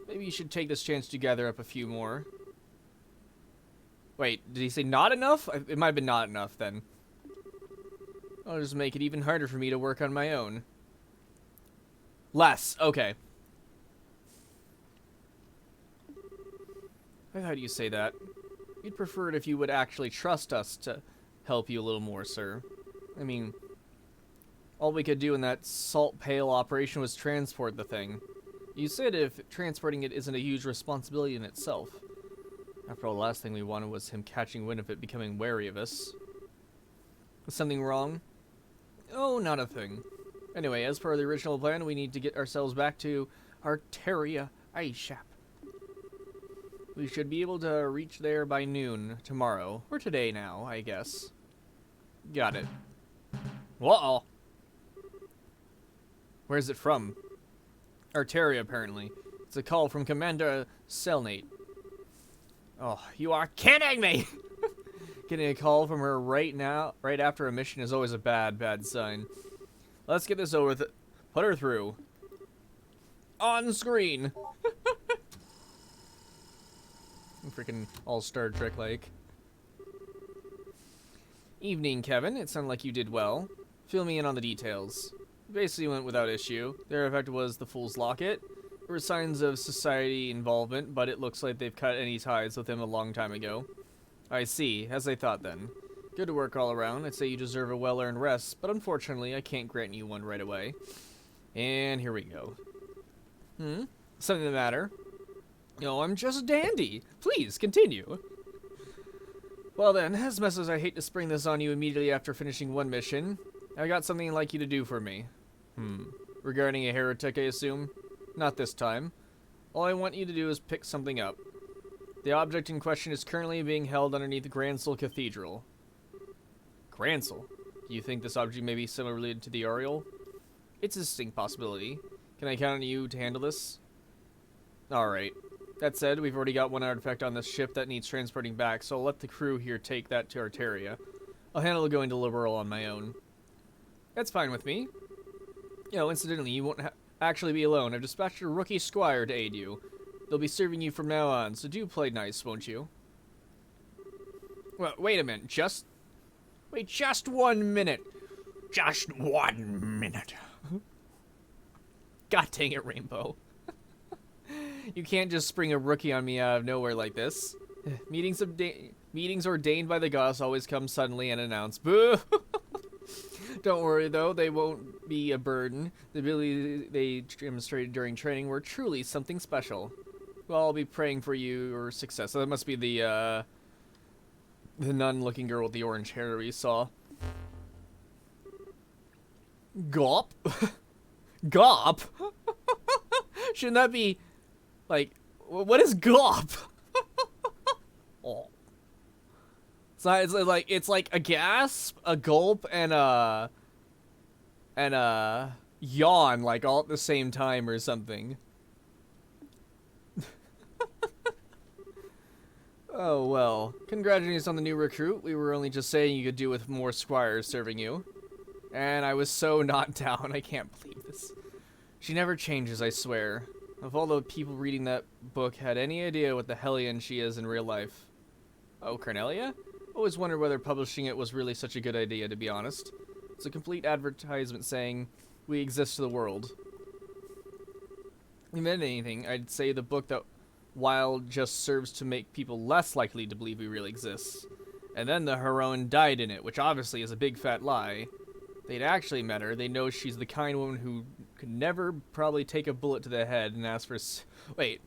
Maybe you should take this chance to gather up a few more. Wait, did he say not enough? It might have been not enough then. I'll just make it even harder for me to work on my own. Less, okay. I thought you'd say that. We'd prefer it if you would actually trust us to help you a little more, sir. I mean, all we could do in that salt pail operation was transport the thing. You said if transporting it isn't a huge responsibility in itself. After all, the last thing we wanted was him catching wind of it becoming wary of us. Was something wrong? Oh, not a thing. Anyway, as per the original plan, we need to get ourselves back to Arteria ASAP. We should be able to reach there by noon tomorrow. Or today now, I guess. Got it. Uh-oh. Where's it from? Arteria, apparently. It's a call from Commander Selnate. Oh, you are kidding me! Getting a call from her right now, right after a mission is always a bad sign. Let's get this over with. Put her through. On screen! Freaking all Star Trek like. Evening, Kevin. It sounded like you did well. Fill me in on the details. Basically went without issue. Their effect was the Fool's Locket. There were signs of society involvement, but it looks like they've cut any ties with him a long time ago. I see, as I thought then. Good work all around. I'd say you deserve a well-earned rest, but unfortunately I can't grant you one right away. And here we go. Something the matter? No, I'm just dandy. Please, continue. Well then, as much as I hate to spring this on you immediately after finishing one mission, I got something I'd like you to do for me. Regarding a heretic, I assume? Not this time. All I want you to do is pick something up. The object in question is currently being held underneath Gransel Cathedral. Gransel? Do you think this object may be similarly related to the Oriole? It's a distinct possibility. Can I count on you to handle this? Alright. That said, we've already got one artifact on this ship that needs transporting back, so I'll let the crew here take that to Arteria. I'll handle going to Liberal on my own. That's fine with me. You know, incidentally, you won't actually be alone. I've dispatched a rookie squire to aid you. They'll be serving you from now on, so do play nice, won't you? Well, wait a minute. Just 1 minute. Just 1 minute. God dang it, Rainbow. You can't just spring a rookie on me out of nowhere like this. Meetings ordained by the gods always come suddenly and announced. Boo! Don't worry, though. They won't be a burden. The ability they demonstrated during training were truly something special. Well, I'll be praying for your success. So that must be the nun-looking girl with the orange hair we saw. Gop? Gop? Shouldn't that be, like, what is gop? Oh. So it's like a gasp, a gulp, and a yawn, like all at the same time or something. Oh well. Congratulations on the new recruit. We were only just saying you could do with more squires serving you. And I was so not down. I can't believe this. She never changes, I swear. If all the people reading that book had any idea what the hellion she is in real life. Oh, Cornelia? Always wondered whether publishing it was really such a good idea, to be honest. It's a complete advertisement saying, we exist to the world. If anything, I'd say the book that while just serves to make people less likely to believe we really exist. And then the heroine died in it, which obviously is a big fat lie. They'd actually met her. They know she's the kind woman who could never probably take a bullet to the head and ask for... Wait.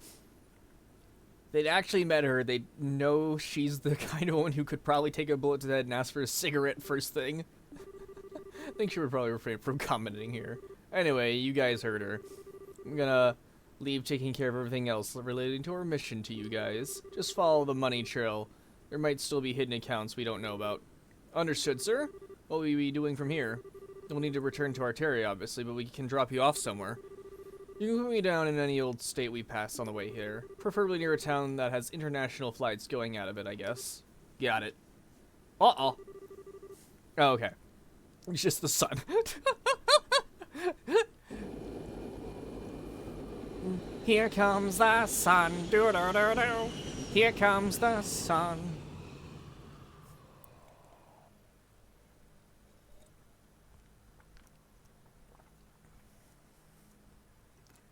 They'd actually met her. They know she's the kind of woman who could probably take a bullet to the head and ask for a cigarette first thing. I think she would probably refrain from commenting here. Anyway, you guys heard her. I'm gonna leave taking care of everything else relating to our mission to you guys. Just follow the money trail. There might still be hidden accounts we don't know about. Understood, sir. What will we be doing from here? We'll need to return to Arteria, obviously, but we can drop you off somewhere. You can put me down in any old state we pass on the way here. Preferably near a town that has international flights going out of it, I guess. Got it. Uh-oh. Oh, okay. It's just the sun. Here comes the sun. Do-do-do-do. Here comes the sun.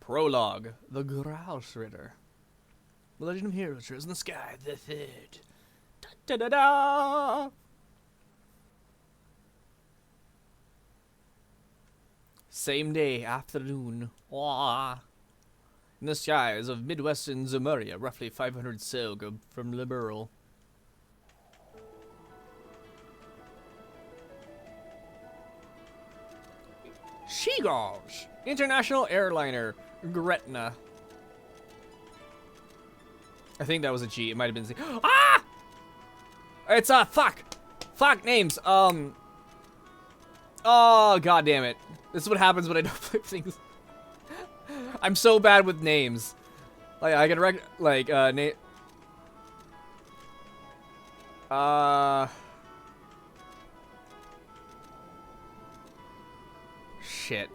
Prologue. The Grouse Ritter. The Legend of Heroes Trails in the Sky. The third. Da-da-da-da! Same day, afternoon. Wah. In the skies of Midwestern Zemuria, roughly 500 sail go from Liberal. Seagulls! International airliner, Gretna. I think that was a G. It might have been Z. Ah! It's fuck. Fuck names. Oh, god damn it. This is what happens when I don't play things. I'm so bad with names. Like I can name. Shit.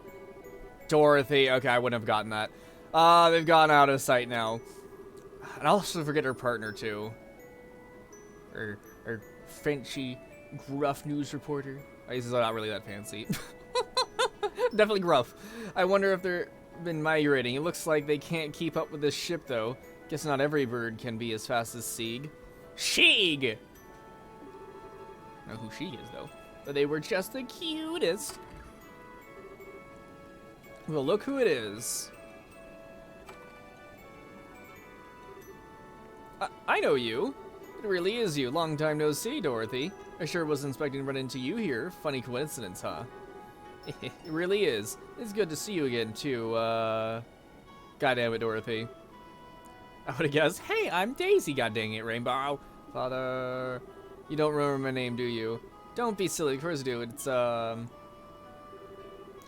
Dorothy. Okay, I wouldn't have gotten that. They've gone out of sight now. And I'll also forget her partner too. Her Frenchy, gruff news reporter. This is not really that fancy. Definitely gruff. I wonder if they're been migrating. It looks like they can't keep up with this ship though. Guess not every bird can be as fast as Sieg. Sheeg! I know who she is though. But they were just the cutest. Well, look who it is. I know you. It really is you. Long time no see, Dorothy. I sure wasn't expecting to run into you here. Funny coincidence, huh? It really is. It's good to see you again, too. Goddamn it, Dorothy. I would have guessed, hey, I'm Daisy, goddamn it, Rainbow. Father. You don't remember my name, do you? Don't be silly, of course I do. It's, oh,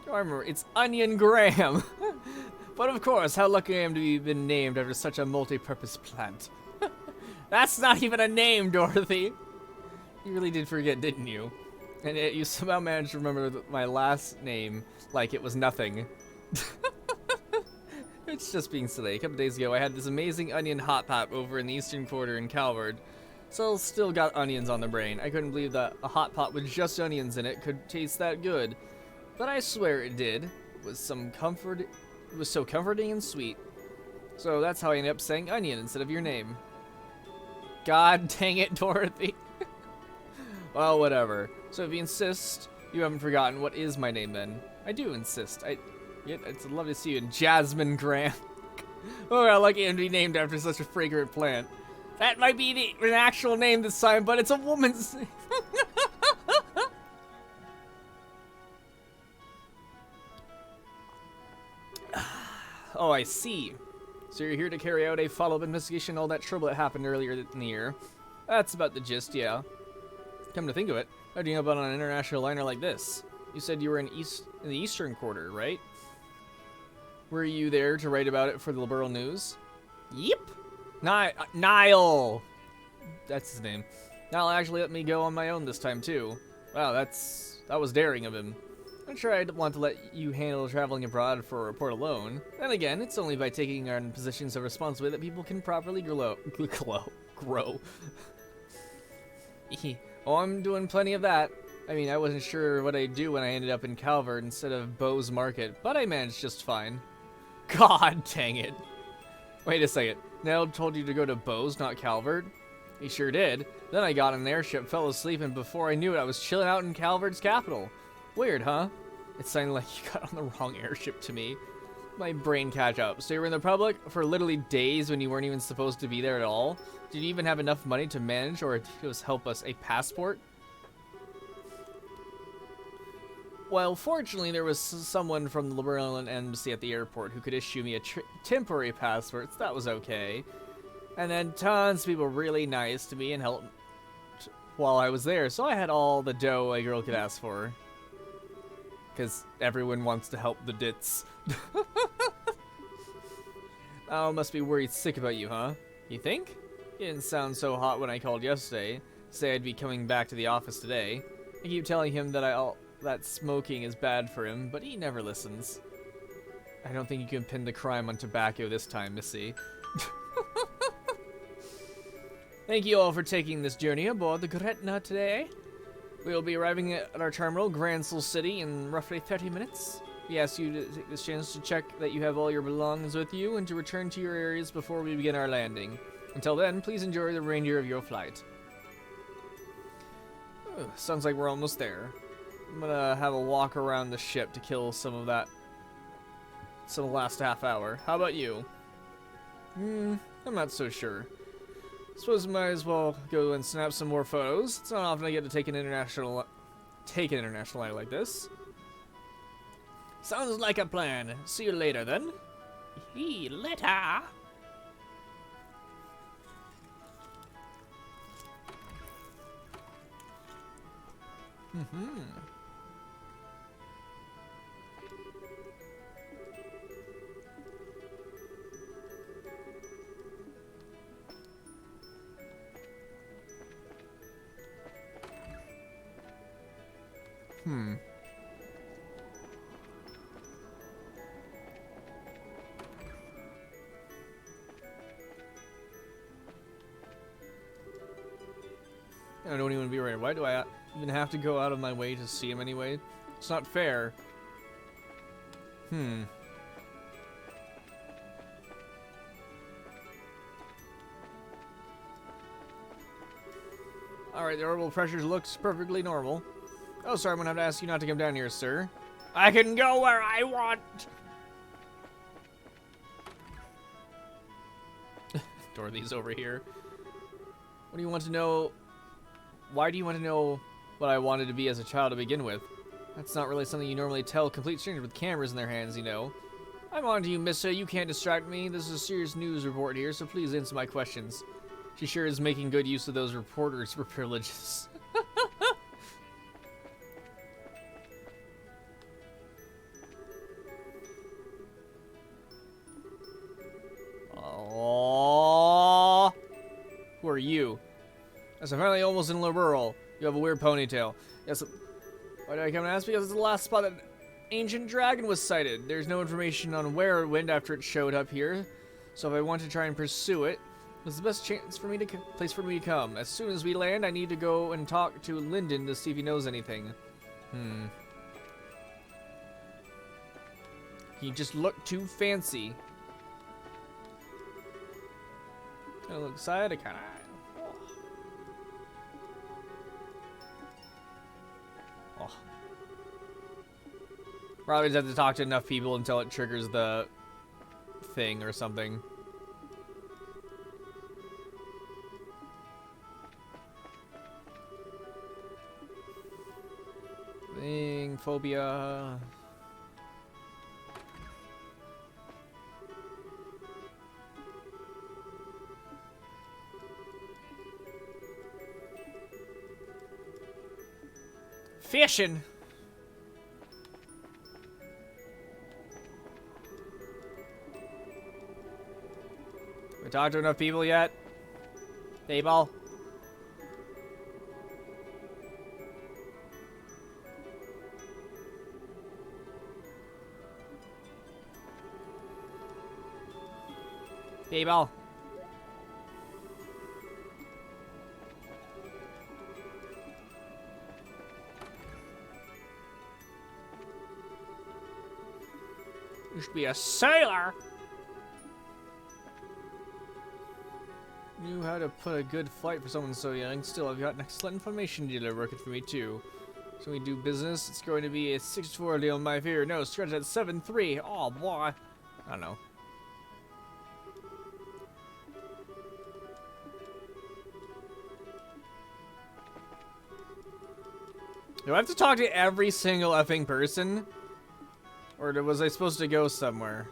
I remember. It's Onion Graham. But of course, how lucky I am to have been named after such a multi-purpose plant. That's not even a name, Dorothy. You really did forget, didn't you? And yet you somehow managed to remember my last name like it was nothing. It's just being silly. A couple days ago, I had this amazing onion hot pot over in the Eastern Quarter in Calvard. So still got onions on the brain. I couldn't believe that a hot pot with just onions in it could taste that good. But I swear it did. It was so comforting and sweet. So that's how I ended up saying onion instead of your name. God dang it, Dorothy. Well, whatever. So if you insist, you haven't forgotten, what is my name then? I do insist. It's lovely to see you, Jasmine Graham. Oh, I like it to be named after such a fragrant plant. That might be an actual name this time, but it's a woman's name. Oh, I see. So you're here to carry out a follow-up investigation on all that trouble that happened earlier in the year. That's about the gist, yeah. Come to think of it, how do you know about an international liner like this? You said you were in the Eastern Quarter, right? Were you there to write about it for the Liberal News? Yep. Niall! That's his name. Niall actually let me go on my own this time, too. Wow, that was daring of him. I'm sure I'd want to let you handle traveling abroad for a report alone. Then again, it's only by taking on positions of responsibility that people can properly grow. Oh, I'm doing plenty of that. I mean, I wasn't sure what I'd do when I ended up in Calvard instead of Bowes Market, but I managed just fine. God dang it. Wait a second. Nell told you to go to Bowes, not Calvard? He sure did. Then I got on an airship, fell asleep, and before I knew it, I was chilling out in Calvard's capital. Weird, huh? It sounded like you got on the wrong airship to me. My brain catch up. So you were in the Republic for literally days when you weren't even supposed to be there at all? Did you even have enough money to manage or just help us a passport? Well, fortunately, there was someone from the Liberal Embassy at the airport who could issue me a temporary passport, so that was okay. And then tons of people were really nice to me and helped while I was there, so I had all the dough a girl could ask for. Because everyone wants to help the dits. Oh, must be worried sick about you, huh? You think? You didn't sound so hot when I called yesterday. Say I'd be coming back to the office today. I keep telling him that smoking is bad for him, but he never listens. I don't think you can pin the crime on tobacco this time, Missy. Thank you all for taking this journey aboard the Gretna today. We will be arriving at our terminal, Gransel City, in roughly 30 minutes. We ask you to take this chance to check that you have all your belongings with you and to return to your areas before we begin our landing. Until then, please enjoy the remainder of your flight. Sounds like we're almost there. I'm gonna have a walk around the ship to kill some of the last half hour. How about you? I'm not so sure. Suppose I might as well go and snap some more photos. It's not often I get to take an international night like this. Sounds like a plan. See you later then. Later. Mm-hmm. Hmm. I don't even be right. Why do I even have to go out of my way to see him anyway? It's not fair. Hmm. Alright, the orbital pressure looks perfectly normal. Oh, sorry, I'm gonna have to ask you not to come down here, sir. I can go where I want! Dorothy's over here. What do you want to know? Why do you want to know what I wanted to be as a child to begin with? That's not really something you normally tell complete strangers with cameras in their hands, you know. I'm on to you, mister. You can't distract me. This is a serious news report here, so please answer my questions. She sure is making good use of those reporters for privileges. Oh, who are you? Yes, I'm finally almost in Liberal. You have a weird ponytail. Yes. Why did I come and ask? Because it's the last spot that ancient dragon was sighted. There's no information on where it went after it showed up here. So if I want to try and pursue it, it's the best chance for me to place for me to come. As soon as we land, I need to go and talk to Lyndon to see if he knows anything. He just looked too fancy. Kind of look excited, kind of. Oh. Probably just have to talk to enough people until it triggers the thing or something. Thing, phobia. Fishing. We talked to enough people yet? Dayball? Dayball? You should be a sailor. Knew how to put a good fight for someone so young. Still, I've got an excellent information dealer working for me too. So we do business. It's going to be a 6-4 deal in my favor. No, stretch at 7-3. Oh boy. I don't know. Do I have to talk to every single effing person? Or was I supposed to go somewhere?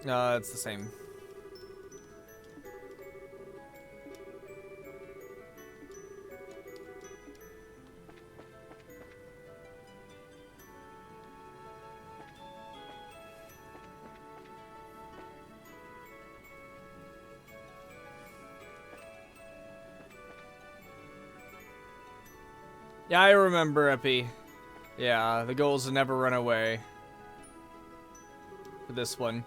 No, it's the same. Yeah, I remember, Epi. Yeah, the goal is to never run away. For this one.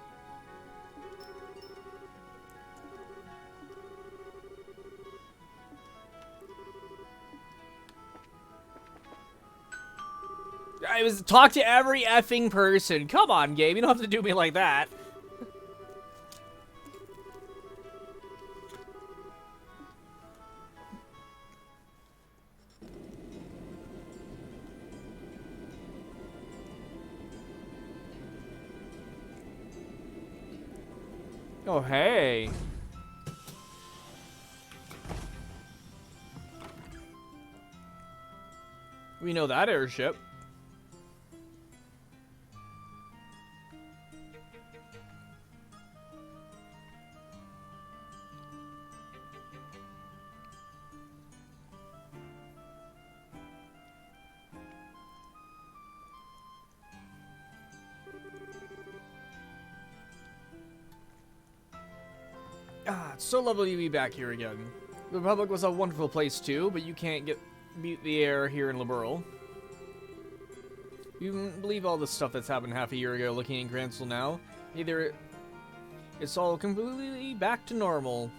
I was talk to every effing person. Come on, game. You don't have to do me like that. Oh, hey. We know that airship. Ah, it's so lovely to be back here again. The Republic was a wonderful place too, but you can't beat the air here in Liberl. You wouldn't believe all the stuff that's happened half a year ago looking at Gransel now. Either it's all completely back to normal.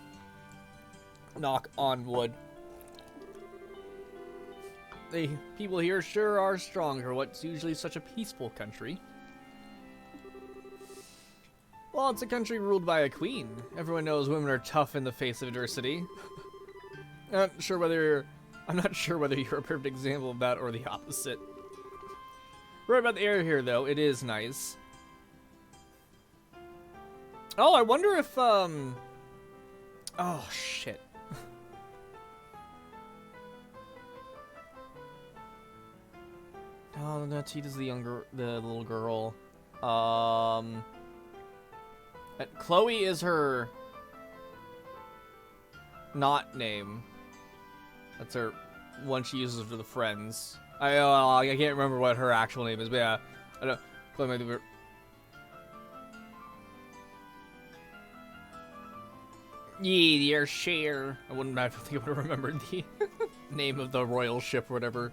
Knock on wood. The people here sure are strong for what's usually such a peaceful country. Well, it's a country ruled by a queen. Everyone knows women are tough in the face of adversity. I'm not sure whether you're a perfect example of that or the opposite. Right about the air here, though. It is nice. Oh, I wonder if, oh, shit. Oh, no, Tita's the little girl. Chloe is her not name. That's her one she uses for the friends. I can't remember what her actual name is, but yeah, I don't. Chloe might be. Yeah, the airshare. I wouldn't. I don't think I would have remembered the name of the royal ship or whatever.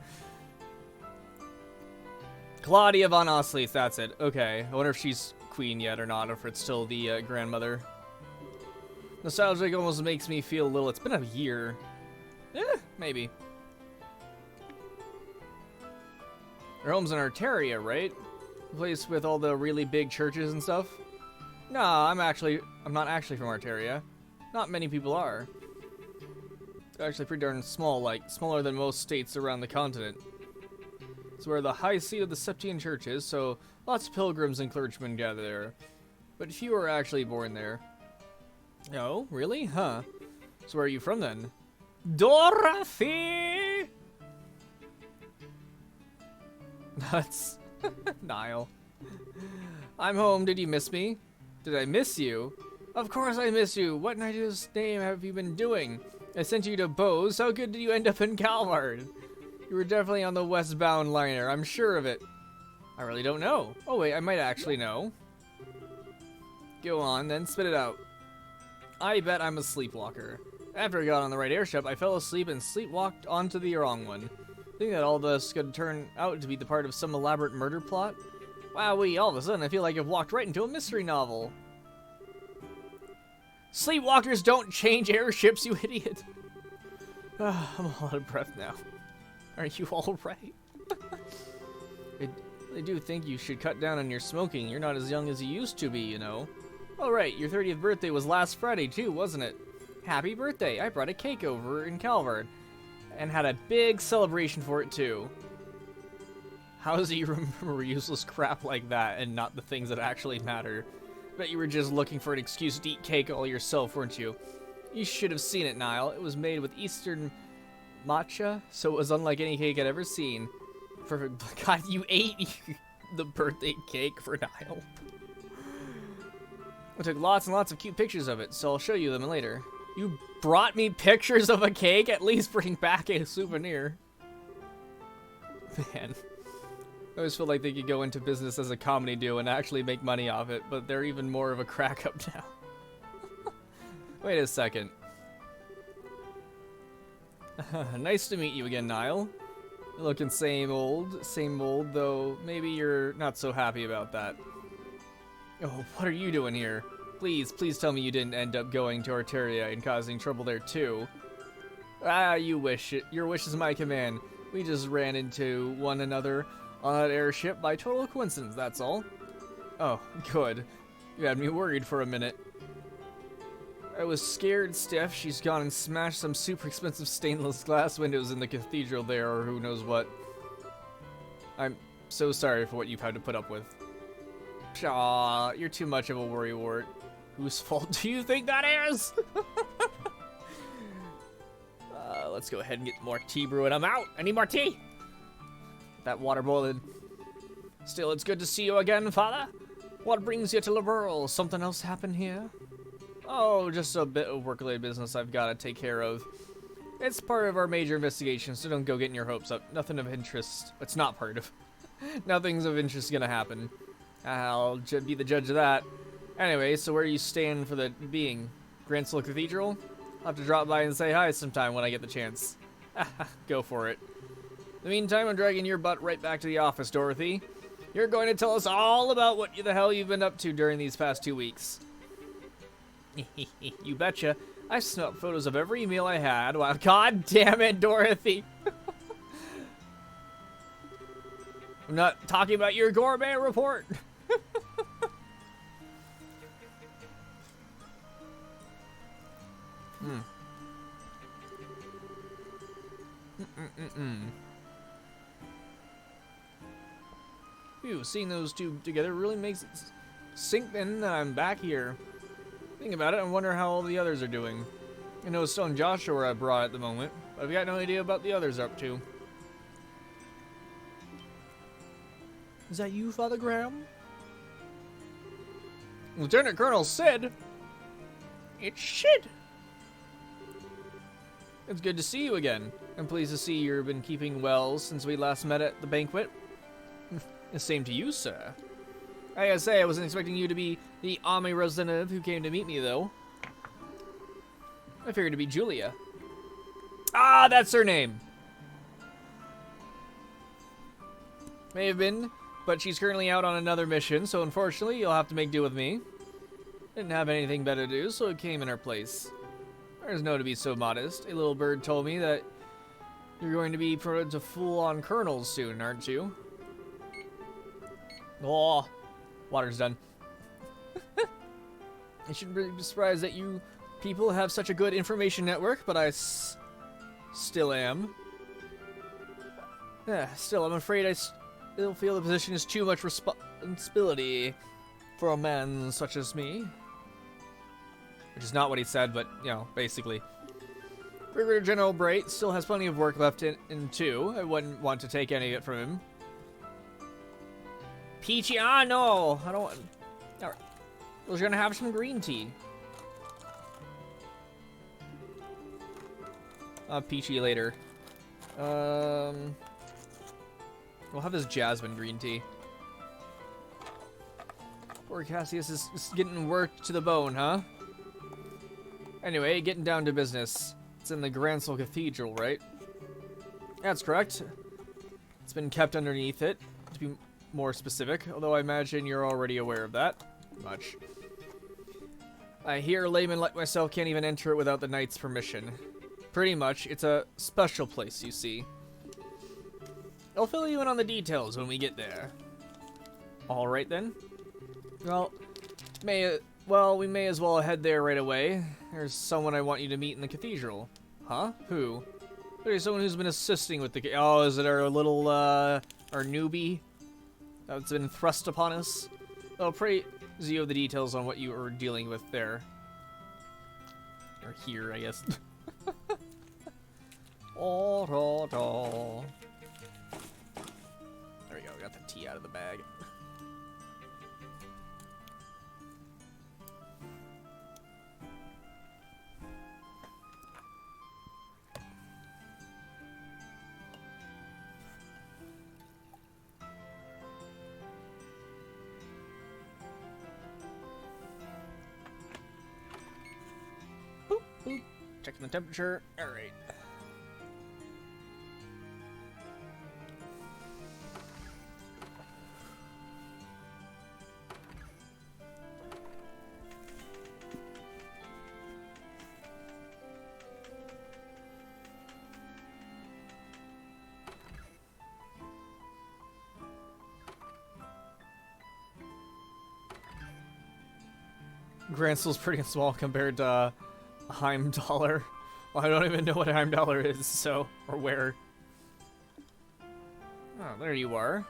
Claudia von Oslies, that's it. Okay, I wonder if she's queen yet or not, or if it's still the grandmother. Nostalgic almost makes me feel a little. It's been a year. Maybe. Her home's in Arteria, right? The place with all the really big churches and stuff? No, I'm not actually from Arteria. Not many people are. It's actually pretty darn small, like smaller than most states around the continent. It's where the high seat of the Septian Church is, so lots of pilgrims and clergymen gather there. But few are actually born there. Oh, really? Huh. So where are you from then? Dorothy! That's Niall. I'm home. Did you miss me? Did I miss you? Of course I miss you. What in Ida's name have you been doing? I sent you to Bose. How good did you end up in Calvard? You were definitely on the westbound liner. I'm sure of it. I really don't know. Oh wait, I might actually know. Go on, then spit it out. I bet I'm a sleepwalker. After I got on the right airship, I fell asleep and sleepwalked onto the wrong one. Think that all this could turn out to be the part of some elaborate murder plot? Wowee, all of a sudden I feel like I've walked right into a mystery novel. Sleepwalkers don't change airships, you idiot. I'm all out of breath now. Are you all right? I do think you should cut down on your smoking. You're not as young as you used to be, you know. Oh right, your 30th birthday was last Friday too, wasn't it? Happy birthday. I brought a cake over in Calvard and had a big celebration for it too. How does he remember useless crap like that and not the things that actually matter? Bet you were just looking for an excuse to eat cake all yourself, weren't you? You should have seen it, Niall. It was made with Eastern matcha, so it was unlike any cake I'd ever seen. Perfect. God, you ate the birthday cake for Niall. I took lots and lots of cute pictures of it, so I'll show you them later. You brought me pictures of a cake? At least bring back a souvenir. Man. I always feel like they could go into business as a comedy duo and actually make money off it, but they're even more of a crack up now. Wait a second. Nice to meet you again, Niall. You're looking same old, though maybe you're not so happy about that. Oh, what are you doing here? Please tell me you didn't end up going to Arteria and causing trouble there too. Ah, you wish it. Your wish is my command. We just ran into one another on that airship by total coincidence, that's all. Oh, good. You had me worried for a minute. I was scared stiff. She's gone and smashed some super expensive stainless glass windows in the cathedral there, or who knows what. I'm so sorry for what you've had to put up with. Aw, you're too much of a worrywart. Whose fault do you think that is? Let's go ahead and get more tea brewing. I'm out. I need more tea. that water boiling. Still, it's good to see you again, father. What brings you to Liberl? Something else happened here? Oh, just a bit of work-related business I've got to take care of. It's part of our major investigation, so don't go getting your hopes up. Nothing of interest. It's not part of. Nothing's of interest gonna happen. I'll be the judge of that. Anyway, so where are you staying for the being? Gransel Cathedral? I'll have to drop by and say hi sometime when I get the chance. Go for it. In the meantime, I'm dragging your butt right back to the office, Dorothy. You're going to tell us all about what the hell you've been up to during these past 2 weeks. You betcha. I snubbed photos of every meal I had. Wow, God damn it, Dorothy. I'm not talking about your gourmet report. Phew, seeing those two together really makes it sink in that I'm back here. Think about it, I wonder how all the others are doing. I know Stone and Joshua are abroad at the moment, but I've got no idea about the others up to. Is that you, Father Graham? Lieutenant Colonel Sid? It's Sid. It's good to see you again. I'm pleased to see you've been keeping well since we last met at the banquet. The same to you, sir. I gotta say, I wasn't expecting you to be the Ami representative who came to meet me, though. I figured to be Julia. Ah, that's her name! May have been, but she's currently out on another mission, so unfortunately, you'll have to make do with me. Didn't have anything better to do, so it came in her place. There's no to be so modest. A little bird told me that you're going to be promoted to full-on colonels soon, aren't you? Oh, water's done. I shouldn't really be surprised that you people have such a good information network, but I still am. Still, I'm afraid I still feel the position is too much responsibility for a man such as me. Which is not what he said, but, you know, basically. Brigadier General Bright still has plenty of work left in too. I wouldn't want to take any of it from him. Peachy, no! I don't want... Alright. I was gonna have some green tea. Peachy later. We'll have this jasmine green tea. Poor Cassius is getting worked to the bone, huh? Anyway, getting down to business. It's in the Gransel Cathedral, right? That's correct. It's been kept underneath it, to be more specific, although I imagine you're already aware of that. Much. I hear a layman like myself can't even enter it without the knight's permission. Pretty much, it's a special place, you see. I'll fill you in on the details when we get there. Alright then. Well, we may as well head there right away. There's someone I want you to meet in the cathedral. Huh? Who? There's someone who's been assisting with the... Oh, is it our little, our newbie? That's been thrust upon us? Oh, pray you have the details on what you are dealing with there. Or here, I guess. Oh, there we go, got the tea out of the bag. Boop, boop. Checking the temperature. All right. Gransel's pretty small compared to Heimdallr. Well, I don't even know what Heimdallr is, so, or where. Oh, there you are.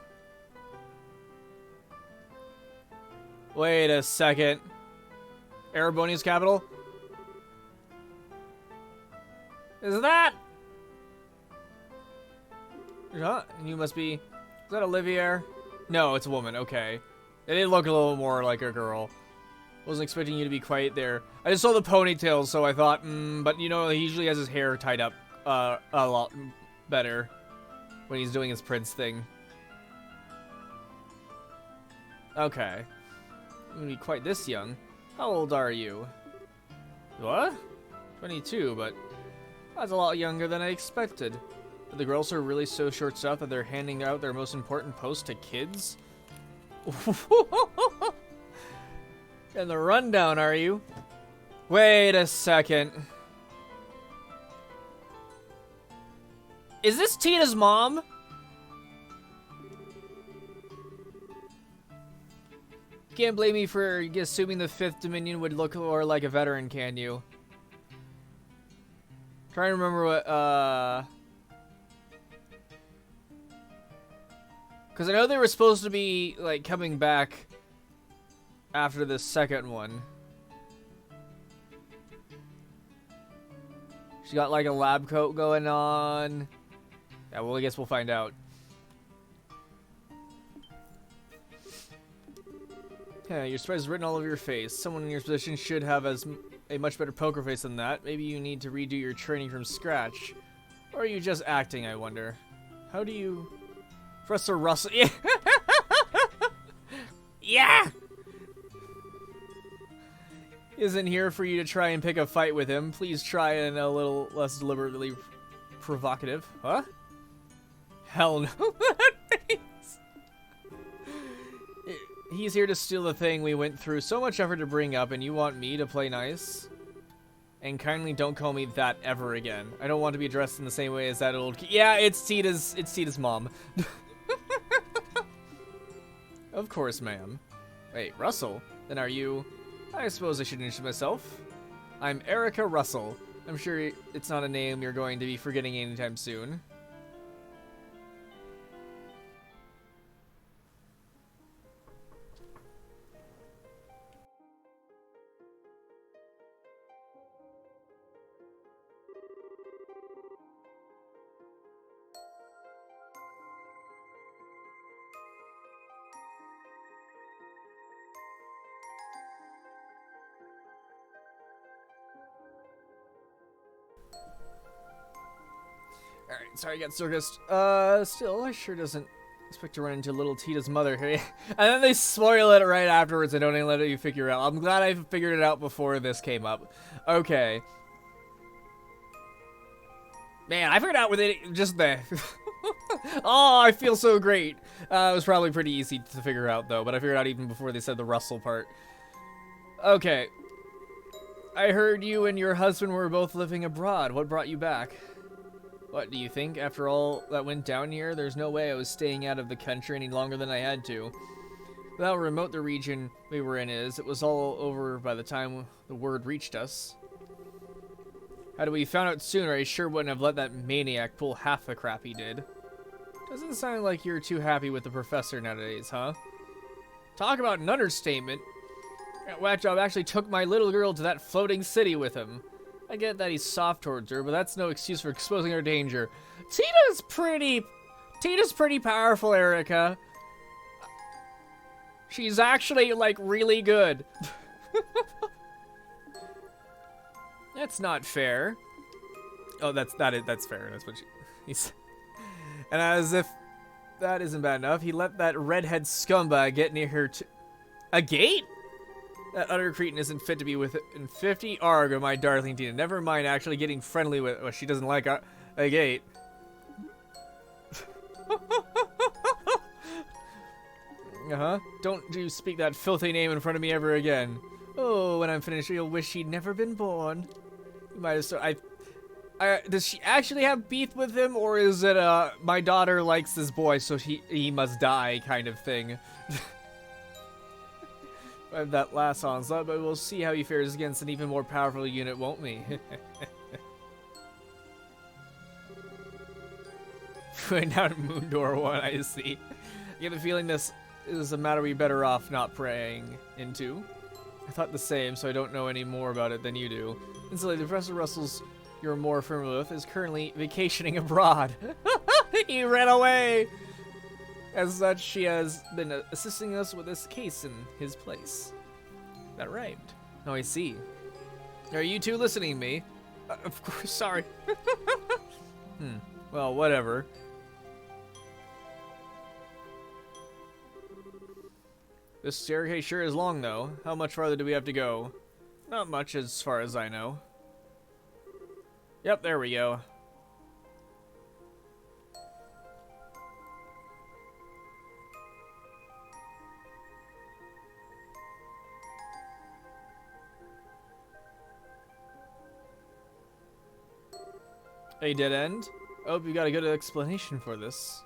Wait a second. Erebonia's capital? Is that? Huh? You must be Is that Olivier? No, it's a woman. Okay. It did look a little more like a girl. Wasn't expecting you to be quite there. I just saw the ponytail, so I thought, but you know, he usually has his hair tied up a lot better when he's doing his prince thing. Okay. You wouldn't be quite this young. How old are you? What? 22, but that's a lot younger than I expected. But the girls are really so short-staffed that they're handing out their most important posts to kids? And the rundown, are you? Wait a second. Is this Tina's mom? Can't blame me for assuming the 5th Dominion would look more like a veteran, can you? Trying to remember what, because I know they were supposed to be, like, coming back after the second one. She got, like, a lab coat going on. Yeah, well, I guess we'll find out. Yeah, your surprise is written all over your face. Someone in your position should have a much better poker face than that. Maybe you need to redo your training from scratch. Or are you just acting, I wonder? How do you... Professor Russell... Yeah! Yeah! Isn't here for you to try and pick a fight with him. Please try and a little less deliberately provocative. Huh? Hell no. He's here to steal the thing we went through so much effort to bring up, and you want me to play nice? And kindly don't call me that ever again. I don't want to be addressed in the same way as that old yeah, it's Tita's mom. Of course, ma'am. Wait, Russell? Then are you... I suppose I should introduce myself. I'm Erica Russell. I'm sure it's not a name you're going to be forgetting anytime soon. Alright, sorry I got circused. Still, I sure doesn't expect to run into little Tita's mother here. And then they spoil it right afterwards and don't even let you figure it out. I'm glad I figured it out before this came up. Okay. Man, I figured out with it just there. Oh, I feel so great. It was probably pretty easy to figure out, though, but I figured out even before they said the Russell part. Okay. I heard you and your husband were both living abroad. What brought you back? What do you think? After all that went down here, there's no way I was staying out of the country any longer than I had to. With how remote the region we were in is, it was all over by the time the word reached us. Had we found out sooner, I sure wouldn't have let that maniac pull half the crap he did. Doesn't sound like you're too happy with the professor nowadays, huh? Talk about an understatement. That whack job actually took my little girl to that floating city with him. I get that he's soft towards her, but that's no excuse for exposing her danger. Tina's pretty powerful, Erica. She's actually, like, really good. That's not fair. Oh, that's fair. That's what he said. And as if that isn't bad enough, he let that redhead scumbag get near her a gate? That utter cretin isn't fit to be within 50 arg of my darling Tina. Never mind actually getting friendly with... Well, she doesn't like a gate. Uh-huh. Don't you speak that filthy name in front of me ever again. Oh, when I'm finished, you'll wish she'd never been born. You might have... does she actually have beef with him, or is it my daughter likes this boy, so he must die kind of thing? I have that last onslaught, but we'll see how he fares against an even more powerful unit, won't we? Going down to Moon Door 1, I see. I get the feeling this is a matter we better off not praying into. I thought the same, so I don't know any more about it than you do. Incidentally, Professor Russell's you're more familiar with is currently vacationing abroad. He ran away! As such, she has been assisting us with this case in his place. That rhymed. Oh, I see. Are you two listening to me? Of course, sorry. Well, whatever. This staircase sure is long, though. How much farther do we have to go? Not much, as far as I know. Yep, there we go. A dead end? Oh, you got a good explanation for this.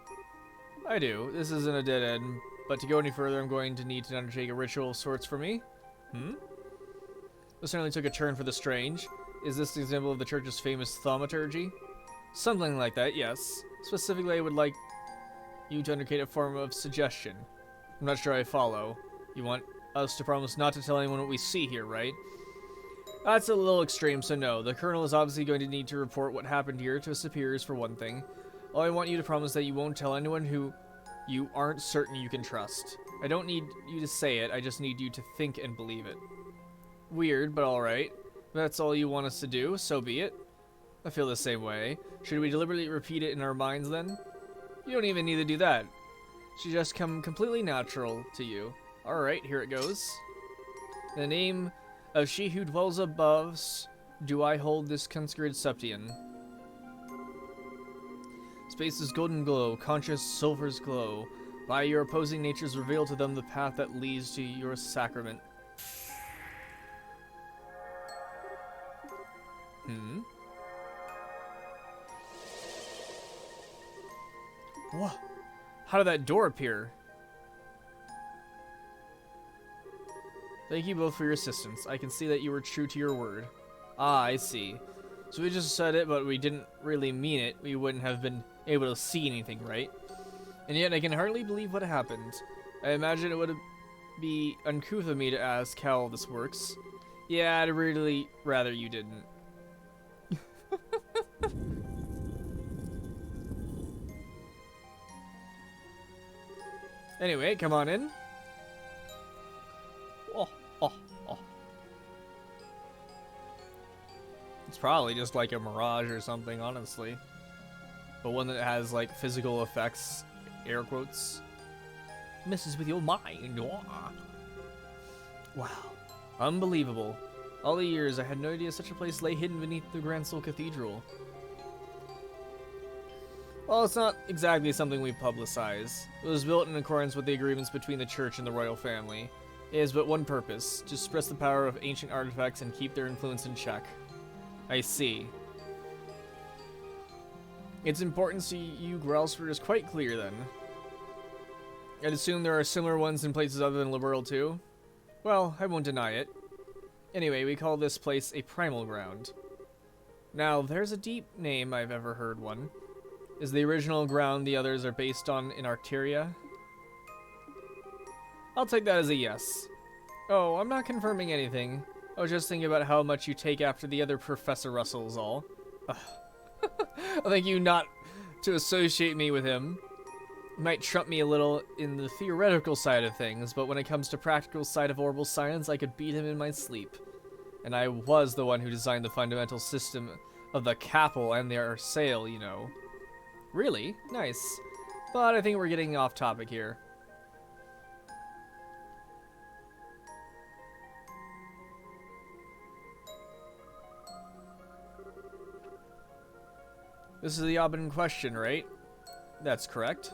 I do. This isn't a dead end, but to go any further, I'm going to need to undertake a ritual of sorts for me. This certainly took a turn for the strange. Is this an example of the church's famous thaumaturgy? Something like that, yes. Specifically, I would like you to undertake a form of suggestion. I'm not sure I follow. You want us to promise not to tell anyone what we see here, right? That's a little extreme, so no. The Colonel is obviously going to need to report what happened here to his superiors for one thing. All I want you to promise that you won't tell anyone who you aren't certain you can trust. I don't need you to say it, I just need you to think and believe it. Weird, but alright. If that's all you want us to do, so be it. I feel the same way. Should we deliberately repeat it in our minds then? You don't even need to do that. It should just come completely natural to you. Alright, here it goes. In the name of she who dwells above, do I hold this consecrated septian. Space's golden glow, conscious silver's glow. By your opposing natures reveal to them the path that leads to your sacrament. What? How did that door appear? Thank you both for your assistance. I can see that you were true to your word. Ah, I see. So we just said it, but we didn't really mean it. We wouldn't have been able to see anything, right? And yet I can hardly believe what happened. I imagine it would be uncouth of me to ask how all this works. Yeah, I'd really rather you didn't. Anyway, come on in. Oh. It's probably just like a mirage or something, honestly. But one that has like physical effects, air quotes. Messes with your mind. Wow. Unbelievable. All the years I had no idea such a place lay hidden beneath the Grand Soul Cathedral. Well, it's not exactly something we publicize. It was built in accordance with the agreements between the church and the royal family. It has but one purpose, to suppress the power of ancient artifacts and keep their influence in check. I see. Its importance to you, Grelsford, is quite clear then. I'd assume there are similar ones in places other than Liberl too? Well, I won't deny it. Anyway, we call this place a primal ground. Now, there's a deep name I've ever heard one. Is the original ground the others are based on in Arcteria? I'll take that as a yes. Oh, I'm not confirming anything. I was just thinking about how much you take after the other Professor Russells all. I think you not to associate me with him. Might trump me a little in the theoretical side of things, but when it comes to practical side of orbital science, I could beat him in my sleep. And I was the one who designed the fundamental system of the Capel and their sail, you know. Really? Nice. But I think we're getting off topic here. This is the yacht in question, right? That's correct.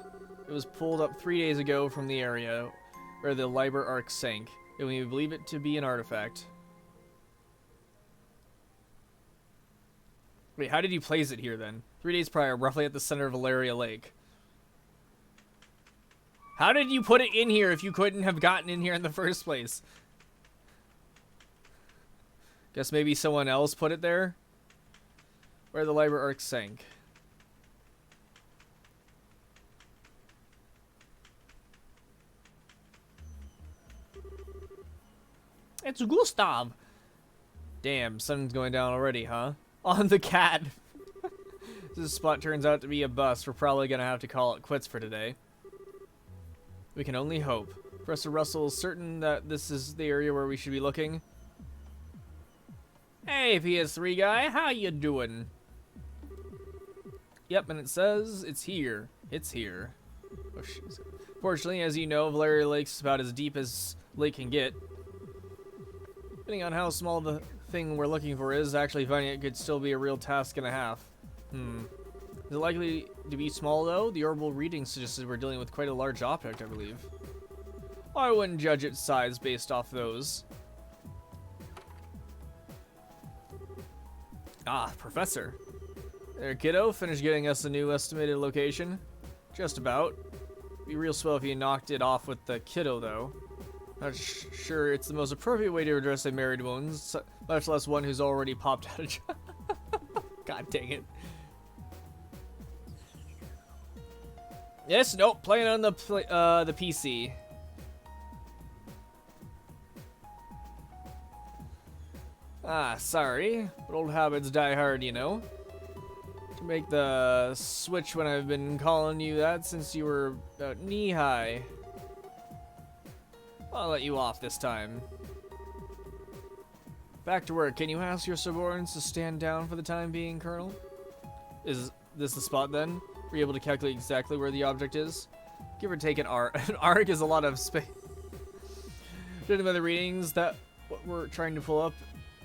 It was pulled up 3 days ago from the area where the Liber Ark sank, and we believe it to be an artifact. Wait, how did you place it here then? 3 days prior, roughly at the center of Valeria Lake. How did you put it in here if you couldn't have gotten in here in the first place? Guess maybe someone else put it there? Where the Liber Ark sank. It's Gustav! Damn, sun's going down already, huh? On the cat! This spot turns out to be a bust. We're probably gonna have to call it quits for today. We can only hope. Professor Russell is certain that this is the area where we should be looking. Hey, PS3 guy, how you doing? Yep, and it says it's here. It's here. Oh, shit. Fortunately, as you know, Valeria Lake's about as deep as lake can get. Depending on how small the thing we're looking for is, actually finding it could still be a real task and a half. Is it likely to be small, though? The orbital reading suggested we're dealing with quite a large object, I believe. I wouldn't judge its size based off those. Ah, Professor. There, kiddo. Finished getting us a new estimated location. Just about. Be real swell if you knocked it off with the kiddo, though. Not sure it's the most appropriate way to address a married woman, much less one who's already popped out of job. God dang it. Yes, nope, playing on the PC. Ah, sorry, but old habits die hard, you know. To make the switch when I've been calling you that since you were about knee-high. I'll let you off this time. Back to work. Can you ask your subordinates to stand down for the time being, Colonel? Is this the spot then? Were you able to calculate exactly where the object is? Give or take an arc. An arc is a lot of space. Judging by the readings, that what we're trying to pull up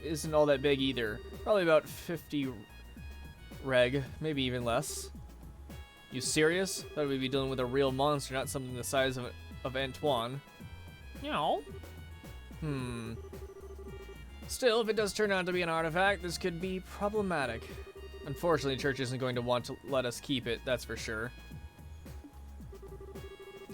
isn't all that big either. Probably about 50 reg, maybe even less. You serious? Thought we'd be dealing with a real monster, not something the size of Antoine. No. Still, if it does turn out to be an artifact, this could be problematic. Unfortunately, Church isn't going to want to let us keep it, that's for sure.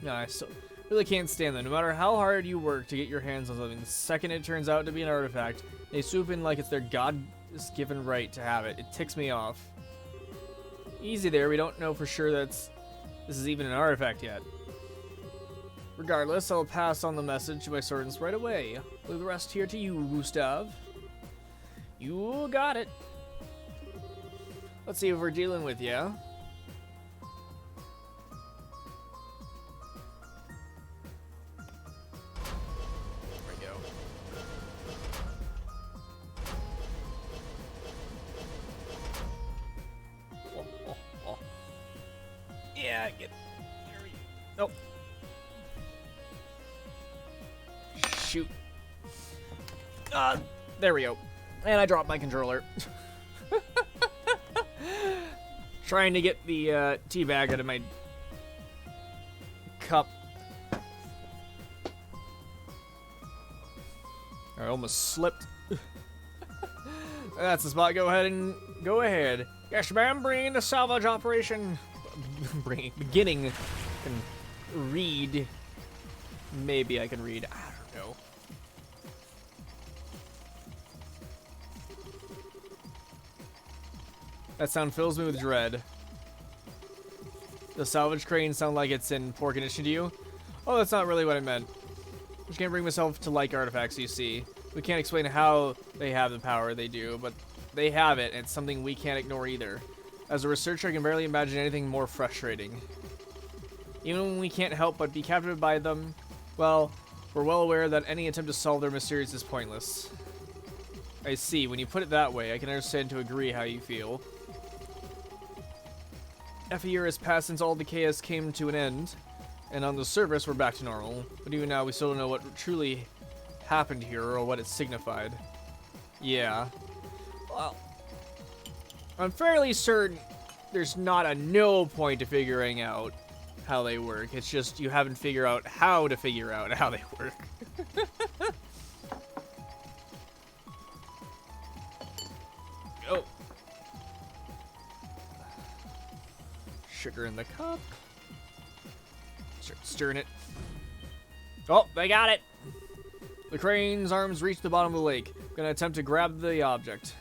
Yeah, I still really can't stand them. No matter how hard you work to get your hands on something, the second it turns out to be an artifact, they swoop in like it's their God-given right to have it. It ticks me off. Easy there, we don't know for sure this is even an artifact yet. Regardless, I'll pass on the message to my servants right away. Leave the rest here to you, Gustav. You got it. Let's see if we're dealing with you. There we go. Oh. Yeah, get. There we go. Nope. Shoot. There we go. And I dropped my controller. Trying to get the tea bag out of my cup. I almost slipped. That's the spot. Go ahead. Yes, ma'am. Bring in the salvage operation. Beginning. I can read. Maybe I can read. I don't know. That sound fills me with dread. The salvage crane sound like it's in poor condition to you? Oh, that's not really what I meant. I just can't bring myself to like artifacts, you see. We can't explain how they have the power they do, but they have it, and it's something we can't ignore either. As a researcher, I can barely imagine anything more frustrating. Even when we can't help but be captivated by them, well, we're well aware that any attempt to solve their mysteries is pointless. I see. When you put it that way, I can understand to agree how you feel. Half a year has passed since all the chaos came to an end, and on the surface we're back to normal. But even now, we still don't know what truly happened here or what it signified. Yeah. Well, I'm fairly certain there's not a no point to figuring out how they work. It's just you haven't figured out how to figure out how they work. Oh. Sugar in the cup. Start stirring it. Oh, they got it. The crane's arms reach the bottom of the lake. Gonna attempt to grab the object.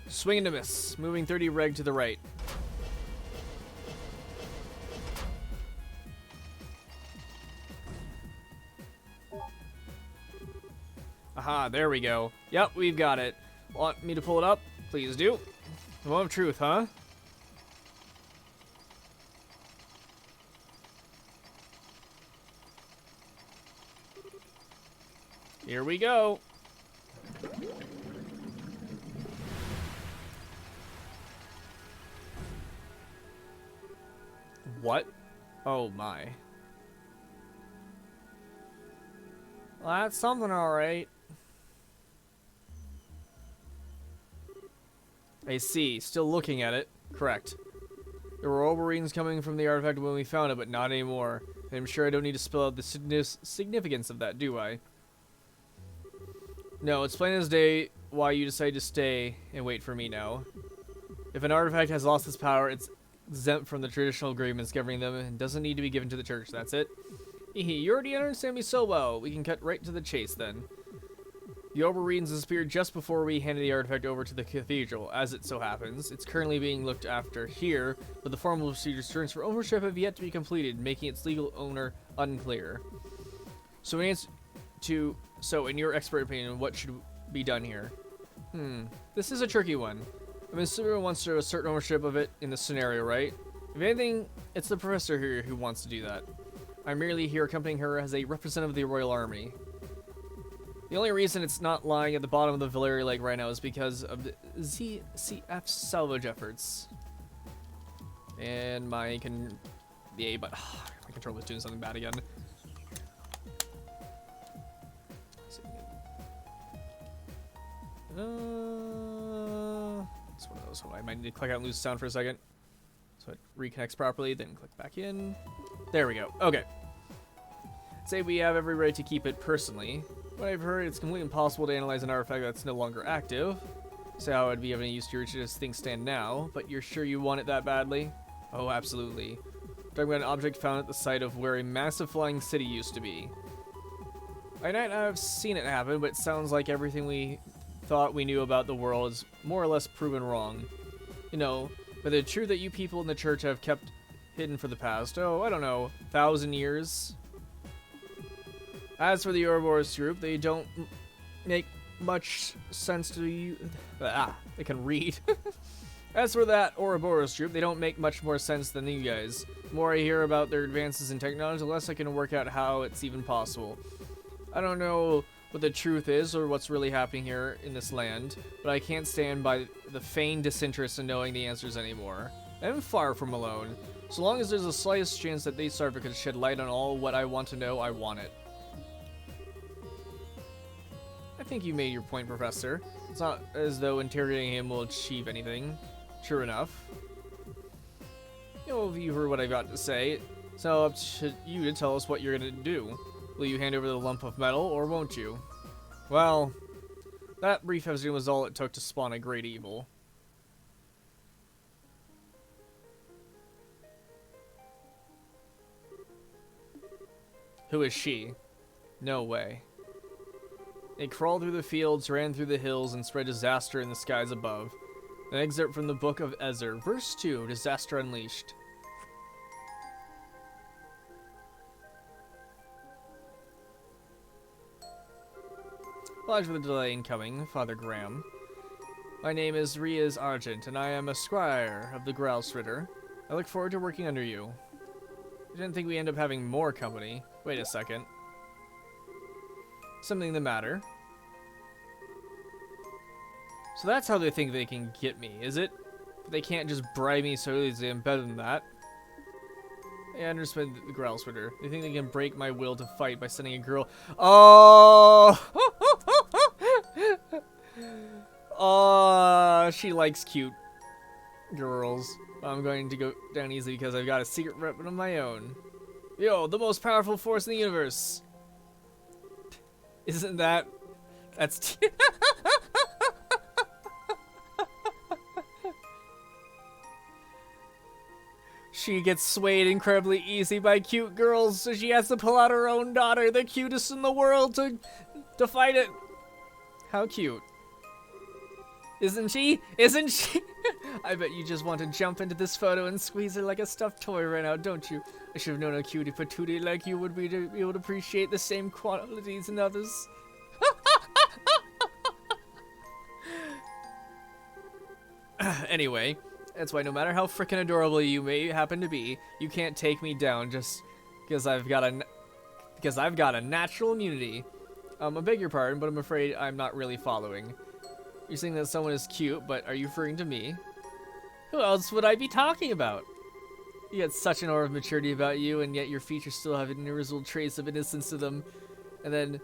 Swing and a miss. Moving 30 reg to the right. Aha, there we go. Yep, we've got it. Want me to pull it up? Please do. The moment of truth, huh? Here we go. What? Oh my. Well, that's something, alright. I see. Still looking at it. Correct. There were Wolverines coming from the artifact when we found it, but not anymore. I'm sure I don't need to spell out the significance of that, do I? No, it's plain as day why you decide to stay and wait for me now. If an artifact has lost its power, it's exempt from the traditional agreements governing them and doesn't need to be given to the church. That's it. You already understand me so well. We can cut right to the chase then. The Wolverines disappeared just before we handed the artifact over to the cathedral. As it so happens, it's currently being looked after here, but the formal procedures to transfer ownership have yet to be completed, making its legal owner unclear. So in your expert opinion, what should be done here? This is a tricky one. I mean, Superman wants to assert ownership of it in this scenario, right? If anything, it's the professor here who wants to do that. I'm merely here accompanying her as a representative of the Royal Army. The only reason it's not lying at the bottom of the Valeria Lake right now is because of the ZCF salvage efforts. And my my controller's doing something bad again. It's one of those. I might need to click out and lose sound for a second, so it reconnects properly. Then click back in. There we go. Okay. Say we have every right to keep it personally. What I've heard, it's completely impossible to analyze an artifact that's no longer active. Say how it'd be of any use to you as things stand now, but you're sure you want it that badly? Oh, absolutely. Talking about an object found at the site of where a massive flying city used to be. I might not have seen it happen, but it sounds like everything we thought we knew about the world is more or less proven wrong. You know, but the truth that you people in the church have kept hidden for the past, oh, I don't know, 1,000 years. As for the Ouroboros group, they don't make much sense to you. They can read. As for that Ouroboros group, they don't make much more sense than you guys. The more I hear about their advances in technology, the less I can work out how it's even possible. I don't know what the truth is or what's really happening here in this land, but I can't stand by the feigned disinterest in knowing the answers anymore. I'm far from alone. So long as there's the slightest chance that they Sarva could shed light on all what I want to know, I want it. I think you made your point, Professor. It's not as though interrogating him will achieve anything. True enough. You know, you heard what I got to say. It's now up to you to tell us what you're gonna do. Will you hand over the lump of metal, or won't you? Well, that brief hesitation was all it took to spawn a great evil. Who is she? No way. They crawled through the fields, ran through the hills, and spread disaster in the skies above. An excerpt from the Book of Ezer, verse 2, Disaster Unleashed. Apologies for the delay in coming, Father Graham. My name is Riaz Argent, and I am a squire of the Gralsritter. I look forward to working under you. I didn't think we end up having more company. Wait a second. Something the matter? So that's how they think they can get me, is it? But they can't just bribe me so easily. I'm better than that. I understand the Gralsritter. They think they can break my will to fight by sending a girl. Oh! Oh, she likes cute girls. I'm going to go down easy because I've got a secret weapon of my own. Yo, the most powerful force in the universe. Isn't that? That's. She gets swayed incredibly easy by cute girls, so she has to pull out her own daughter, the cutest in the world, to fight it. How cute. Isn't she? Isn't she? I bet you just want to jump into this photo and squeeze her like a stuffed toy right now, don't you? I should have known a cutie patootie like you would be to be able to appreciate the same qualities in others. Anyway, that's why no matter how frickin' adorable you may happen to be, you can't take me down just because I've got a natural immunity. I beg your pardon, but I'm afraid I'm not really following. You're saying that someone is cute, but are you referring to me? Who else would I be talking about? You had such an aura of maturity about you, and yet your features still have an irresistible trace of innocence to them. And then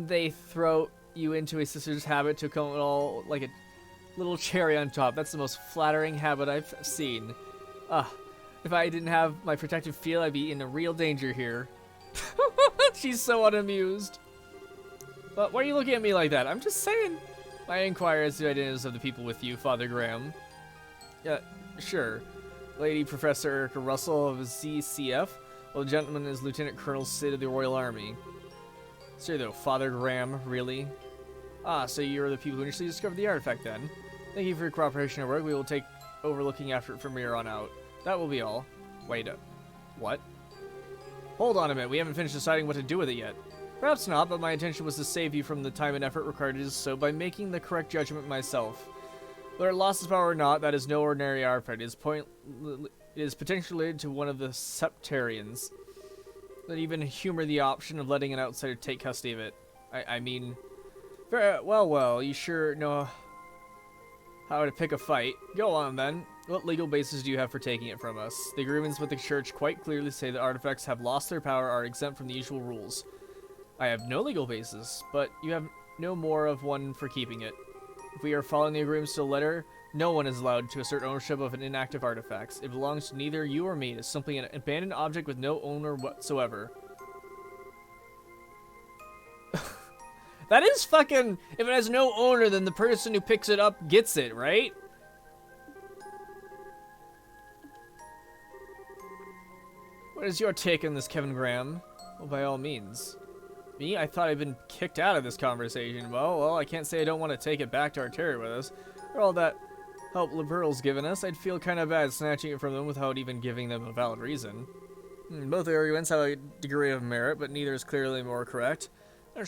they throw you into a sister's habit to come all like a little cherry on top. That's the most flattering habit I've seen. If I didn't have my protective field, I'd be in a real danger here. She's so unamused. But why are you looking at me like that? I'm just saying. I inquire as to the identities of the people with you, Father Graham. Yeah, sure. Lady Professor Erica Russell of ZCF, while the gentleman is Lieutenant Colonel Sid of the Royal Army. Sir, though, Father Graham, really? Ah, so you're the people who initially discovered the artifact, then. Thank you for your cooperation and work. We will take over looking after it from here on out. That will be all. Wait, what? Hold on a minute, we haven't finished deciding what to do with it yet. Perhaps not, but my intention was to save you from the time and effort required to do so by making the correct judgment myself. Whether it lost its power or not, that is no ordinary artifact. It is potentially related to one of the Septarians. That even humor the option of letting an outsider take custody of it. I mean... Well, you sure know how to pick a fight. Go on, then. What legal basis do you have for taking it from us? The agreements with the church quite clearly say that artifacts have lost their power are exempt from the usual rules. I have no legal basis, but you have no more of one for keeping it. If we are following the agreements to the letter, no one is allowed to assert ownership of an inactive artifact. It belongs to neither you or me. It is simply an abandoned object with no owner whatsoever. That is fucking... If it has no owner, then the person who picks it up gets it, right? What is your take on this, Kevin Graham? Well, by all means. Me? I thought I'd been kicked out of this conversation. Well, I can't say I don't want to take it back to our territory with us. For all that help Liberal's given us, I'd feel kind of bad snatching it from them without even giving them a valid reason. Both arguments have a degree of merit, but neither is clearly more correct. I'm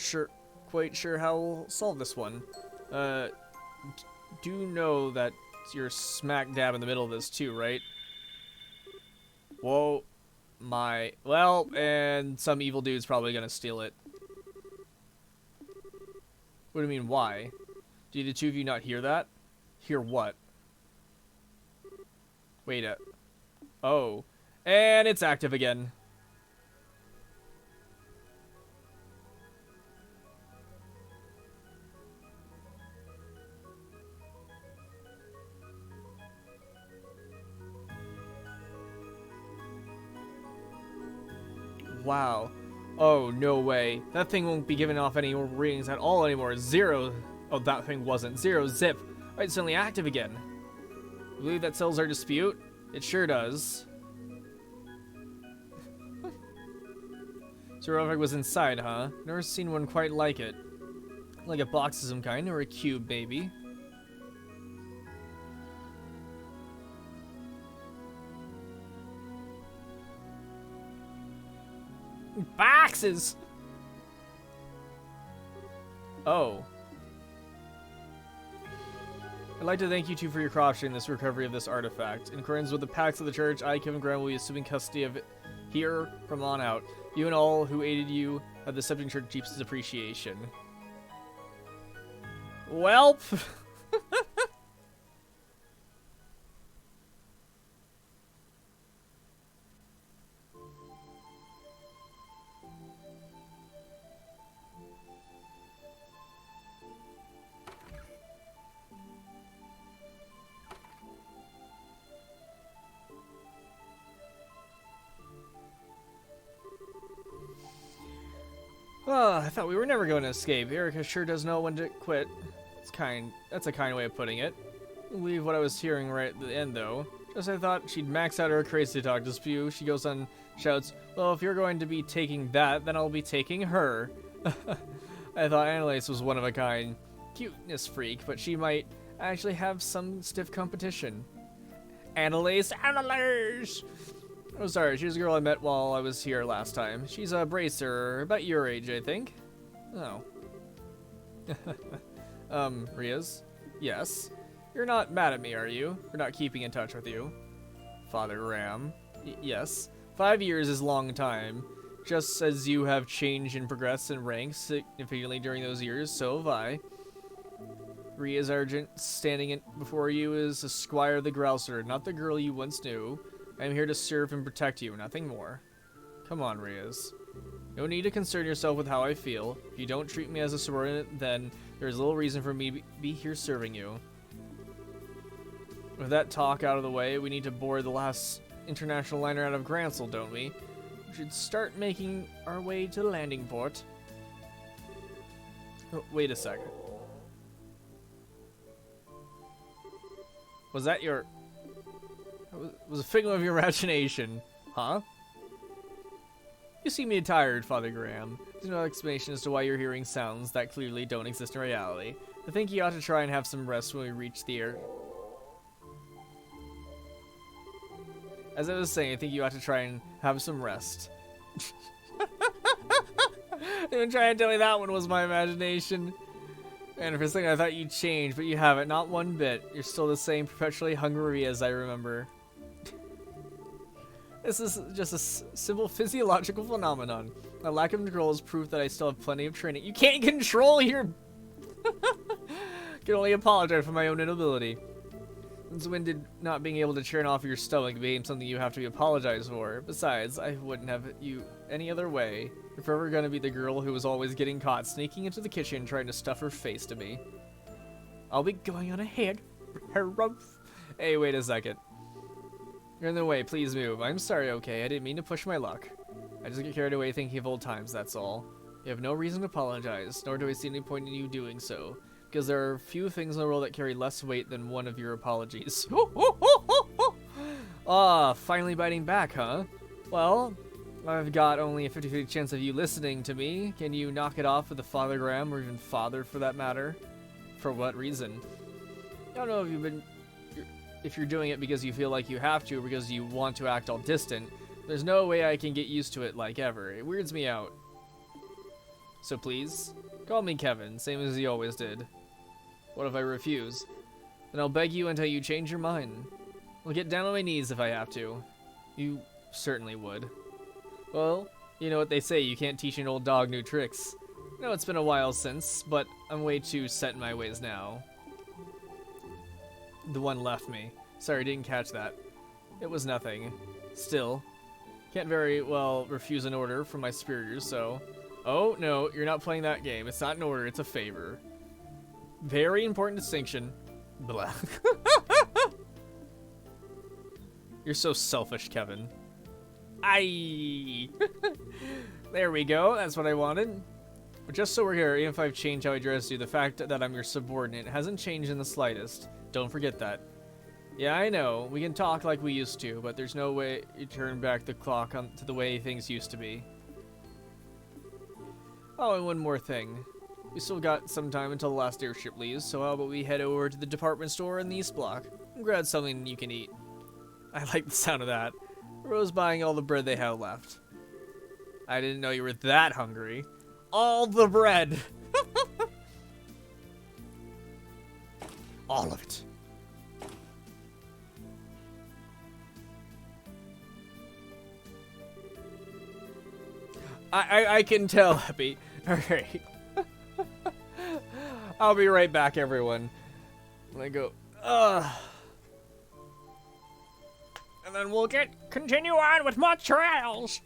quite sure how we'll solve this one. Do know that you're smack dab in the middle of this too, right? Whoa. Well, and some evil dude's probably gonna steal it. What do you mean, why? Do the two of you not hear that? Hear what? Wait a... Oh. And it's active again. Wow. Oh, no way. That thing won't be giving off any readings at all anymore. Zero. Oh, that thing wasn't. Zero zip. Oh, it's suddenly active again. You believe that settles our dispute? It sure does. So Rovak was inside, huh? Never seen one quite like it. Like a box of some kind, or a cube, maybe. Boxes! Oh. I'd like to thank you two for your cooperation in this recovery of this artifact. In accordance with the pacts of the church, I, Kevin Graham, will be assuming custody of it here from on out. You and all who aided you have the Septon Church deepest appreciation. Welp! Oh, I thought we were never going to escape. Erica sure does know when to quit. That's a kind way of putting it. I believe what I was hearing right at the end, though. Just I thought she'd max out her crazy talk to spew. She goes on, shouts, well, if you're going to be taking that, then I'll be taking her. I thought Annalise was one of a kind. Cuteness freak, but she might actually have some stiff competition. Annalise! Oh, sorry, she's a girl I met while I was here last time. She's a bracer, about your age, I think. Oh. Riaz? Yes? You're not mad at me, are you? For not keeping in touch with you? Father Graham? Yes. 5 years is long time. Just as you have changed and progressed in rank significantly during those years, so have I. Ria's Argent, standing before you is a Squire the Grouser, not the girl you once knew. I am here to serve and protect you, nothing more. Come on, Riaz. No need to concern yourself with how I feel. If you don't treat me as a subordinate, then there's little reason for me to be here serving you. With that talk out of the way, we need to board the last international liner out of Gransel, don't we? We should start making our way to the landing port. Oh, wait a second. Was that your... was a figment of your imagination, huh? You seem to be tired, Father Graham. There's no explanation as to why you're hearing sounds that clearly don't exist in reality. I think you ought to try and have some rest when we reach the air. As I was saying, I think you ought to try and have some rest. Even trying to tell me that one was my imagination. And for a second I thought you'd changed, but you haven't, not one bit. You're still the same perpetually hungry as I remember. This is just a simple physiological phenomenon. My lack of control is proof that I still have plenty of training. You can't control your... Can only apologize for my own inability. Since when did not being able to churn off your stomach became something you have to be apologized for? Besides, I wouldn't have you any other way. You're forever gonna be the girl who was always getting caught sneaking into the kitchen trying to stuff her face to me. I'll be going on ahead. Hey, wait a second. You're in the way, please move. I'm sorry, okay? I didn't mean to push my luck. I just get carried away thinking of old times, that's all. You have no reason to apologize, nor do I see any point in you doing so. Because there are few things in the world that carry less weight than one of your apologies. Ah, finally biting back, huh? Well, I've got only a 50-50 chance of you listening to me. Can you knock it off with a Father Graham, or even Father for that matter? For what reason? I don't know if you're doing it because you feel like you have to, or because you want to act all distant. There's no way I can get used to it like ever. It weirds me out. So please, call me Kevin, same as you always did. What if I refuse? Then I'll beg you until you change your mind. I'll get down on my knees if I have to. You certainly would. Well, you know what they say, you can't teach an old dog new tricks. I know it's been a while since, but I'm way too set in my ways now. The one left me. Sorry, didn't catch that. It was nothing. Still, can't very well refuse an order from my superiors, so... Oh, no, you're not playing that game. It's not an order, it's a favor. Very important distinction. Blah. You're so selfish, Kevin. Aye. There we go, that's what I wanted. But just so we're here, even if I've changed how I address you, the fact that I'm your subordinate hasn't changed in the slightest. Don't forget that. Yeah, I know, we can talk like we used to, but there's no way you turn back the clock to the way things used to be. Oh, and one more thing. We still got some time until the last airship leaves, so how about we head over to the department store in the East Block and grab something you can eat. I like the sound of that. Rose buying all the bread they have left. I didn't know you were that hungry. All the bread! All of it. I can tell, Happy. Alright. I'll be right back, everyone. When I go, and then we'll continue on with more trials.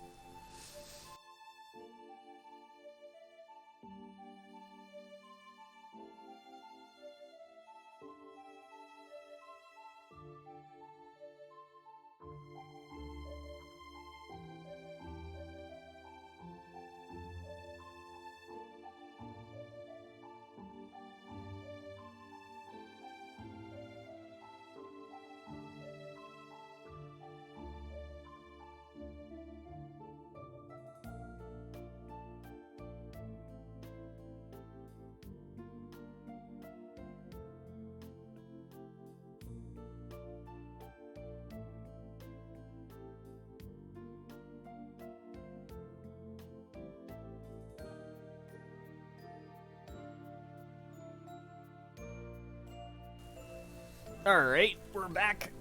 Alright, we're back.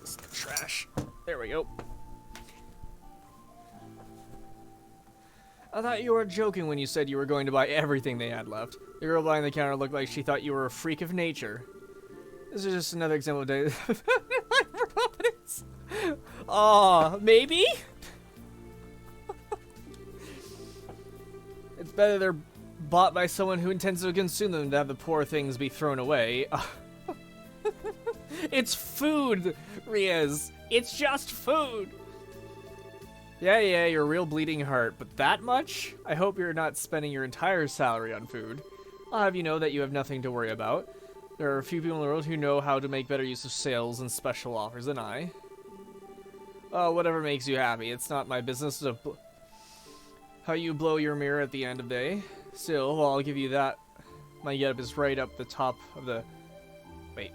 This is the trash. There we go. I thought you were joking when you said you were going to buy everything they had left. The girl behind the counter looked like she thought you were a freak of nature. This is just another example of days. Aw, maybe? It's better they're bought by someone who intends to consume them to have the poor things be thrown away. It's food, Riaz. It's just food. Yeah, you're a real bleeding heart, but that much? I hope you're not spending your entire salary on food. I'll have you know that you have nothing to worry about. There are a few people in the world who know how to make better use of sales and special offers than I. Oh, whatever makes you happy. It's not my business to how you blow your mirror at the end of the day. Still, well, I'll give you that. My getup is right up the top of the... Wait.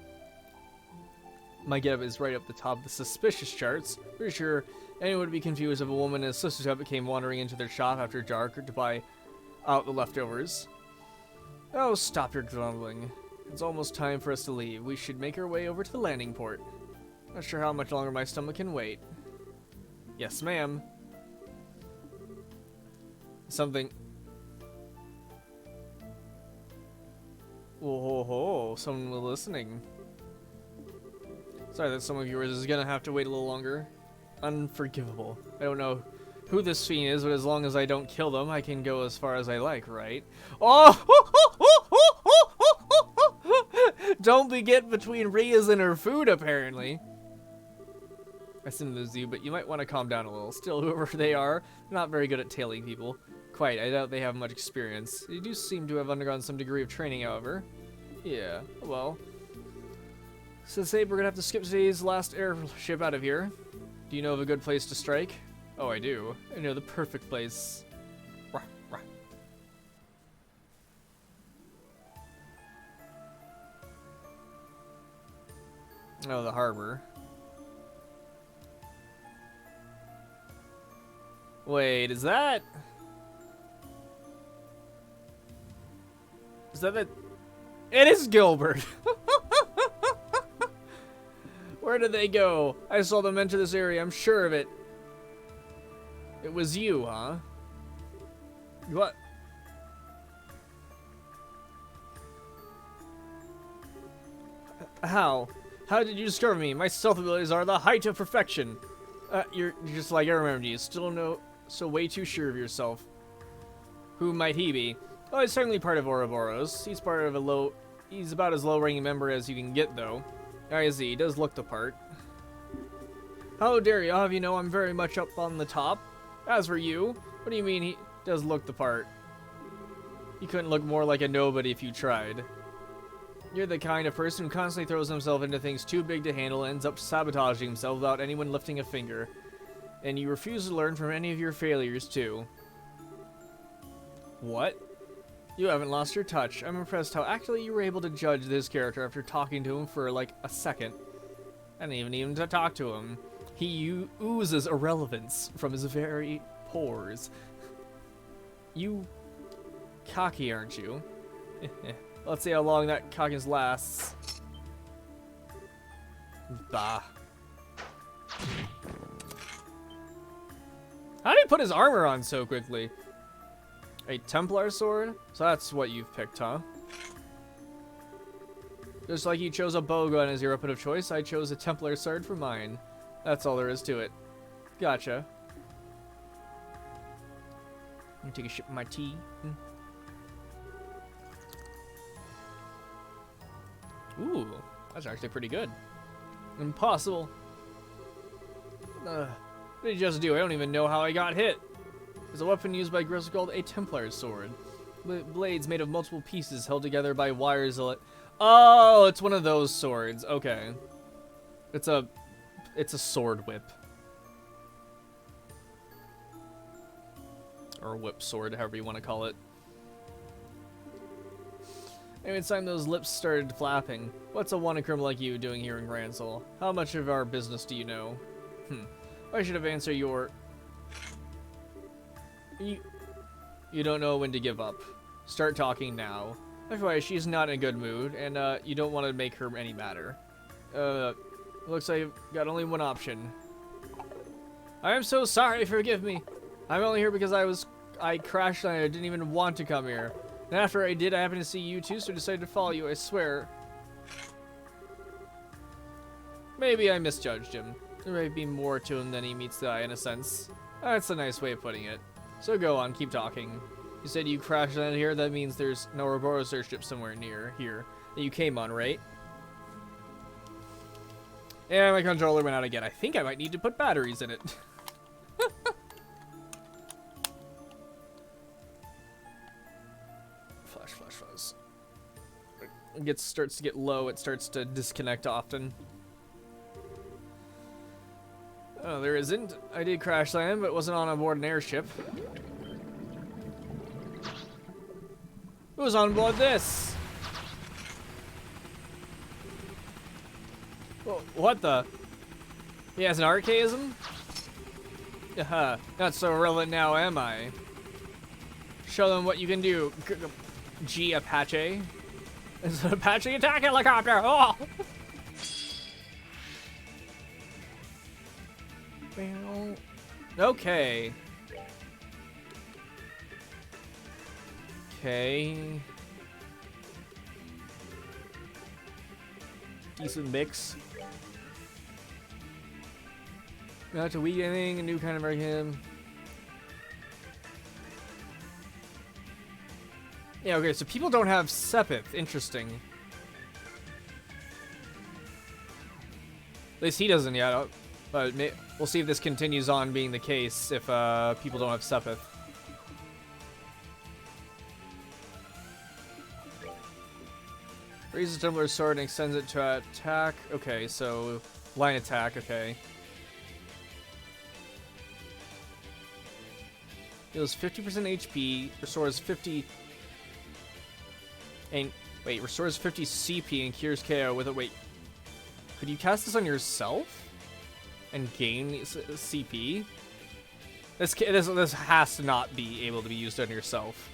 My getup is right up the top of the suspicious charts. Pretty sure anyone would be confused if a woman in a sister's outfit came wandering into their shop after dark to buy out the leftovers. Oh, stop your grumbling. It's almost time for us to leave. We should make our way over to the landing port. Not sure how much longer my stomach can wait. Yes, ma'am. Something... Whoa, someone was listening. Sorry that some of yours is gonna have to wait a little longer. Unforgivable. I don't know who this fiend is, but as long as I don't kill them, I can go as far as I like, right? Oh! Don't be get between Riaz and her food, apparently. I sympathize with you, but you might want to calm down a little. Still, whoever they are, they're not very good at tailing people. Quite, I doubt they have much experience. They do seem to have undergone some degree of training, however. Yeah, well. Since we're gonna have to skip today's last airship out of here. Do you know of a good place to strike? Oh, I do. I know the perfect place. Rah, rah. Oh, the harbor. Wait, is that... Is that the... It is Gilbert! Where did they go? I saw them enter this area, I'm sure of it. It was you, huh? What? How? How did you discover me? My stealth abilities are the height of perfection. You're just like I remembered you. Still no... So way too sure of yourself. Who might he be? Oh, he's certainly part of Ouroboros. He's part of a low... He's about as low-ranking member as you can get, though. He does look the part. How dare you? I'll have you know I'm very much up on the top. As for you, what do you mean he does look the part? He couldn't look more like a nobody if you tried. You're the kind of person who constantly throws himself into things too big to handle and ends up sabotaging himself without anyone lifting a finger. And you refuse to learn from any of your failures, too. What? You haven't lost your touch. I'm impressed how accurately you were able to judge this character after talking to him for like a second. I didn't even need to talk to him. He oozes irrelevance from his very pores. You cocky, aren't you? Let's see how long that cockiness lasts. Bah. How did he put his armor on so quickly? A Templar sword? So that's what you've picked, huh? Just like you chose a bowgun as your weapon of choice, I chose a Templar sword for mine. That's all there is to it. Gotcha. Let me take a sip of my tea. Ooh, that's actually pretty good. Impossible. What did you just do? I don't even know how I got hit. It's a weapon used by Grizzle called a Templar sword. Blades made of multiple pieces held together by wires. Oh, it's one of those swords. Okay. It's a sword whip. Or whip sword, however you want to call it. Anyway, it's time those lips started flapping. What's a wannacrim like you doing here in Gransel? How much of our business do you know? I should have answered your... You don't know when to give up. Start talking now. Otherwise, she's not in a good mood, and you don't want to make her any madder. Looks like you've got only one option. I am so sorry, forgive me. I'm only here because I was I crashed and I didn't even want to come here. And after I did, I happened to see you too, so I decided to follow you, I swear. Maybe I misjudged him. There might be more to him than he meets the eye, in a sense. That's a nice way of putting it. So go on, keep talking. You said you crashed landed here, that means there's no Ouroboros airship somewhere near here that you came on, right? Yeah, my controller went out again. I think I might need to put batteries in it. Flash, flash, flash. It starts to get low, it starts to disconnect often. Oh, there isn't. I did crash land, but wasn't on board an airship. Who was on board this? Whoa, what the? He has an archaism? Not so relevant now, am I? Show them what you can do, G Apache. It's an Apache attack helicopter! Oh! Okay. Okay. Decent mix. Not to weak anything, a new kind of him. Yeah, okay, so people don't have Sepith. Interesting. At least he doesn't yet. But we'll see if this continues on being the case if people don't have Sepith. Raises the Tumbler's sword and extends it to attack. Okay, so line attack, okay. Heals 50% HP, restores 50... And, wait, restores 50 CP and cures KO with a... Wait, could you cast this on yourself? And gain CP? This has to not be able to be used on yourself.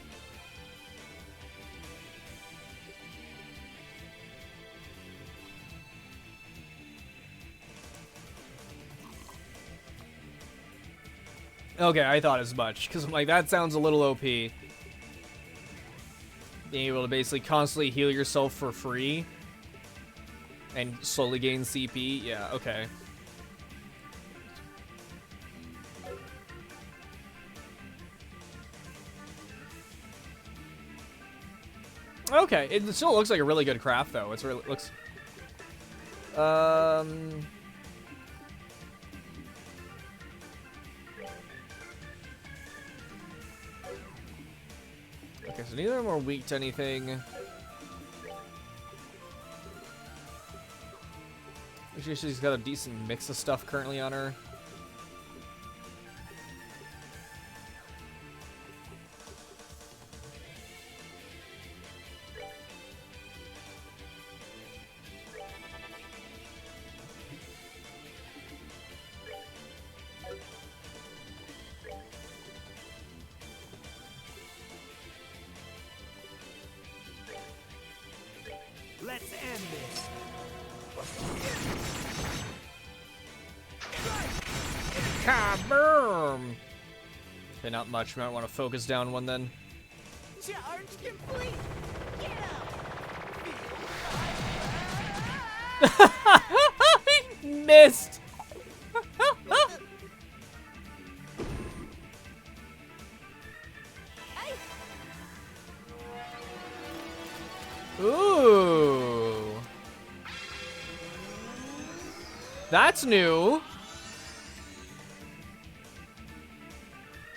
Okay, I thought as much, because I'm like, that sounds a little OP. Being able to basically constantly heal yourself for free and slowly gain CP, yeah, okay. Okay, it still looks like a really good craft, though. It's really looks. Okay, so neither of them are weak to anything. She's got a decent mix of stuff currently on her. Let's end this. Kaboom! Okay, not much. Might want to focus down one then. Charge complete. Get up. Missed. Ooh. That's new.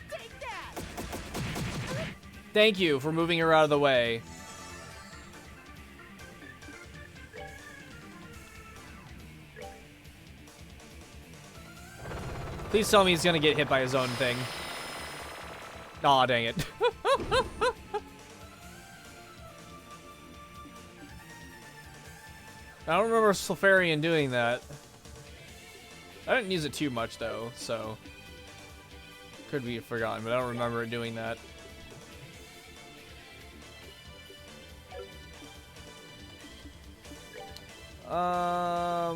Take that. Thank you for moving her out of the way. Please tell me he's gonna get hit by his own thing. Aw, dang it. I don't remember Sulfarian doing that. I didn't use it too much though, so could be forgotten, but I don't remember it doing that.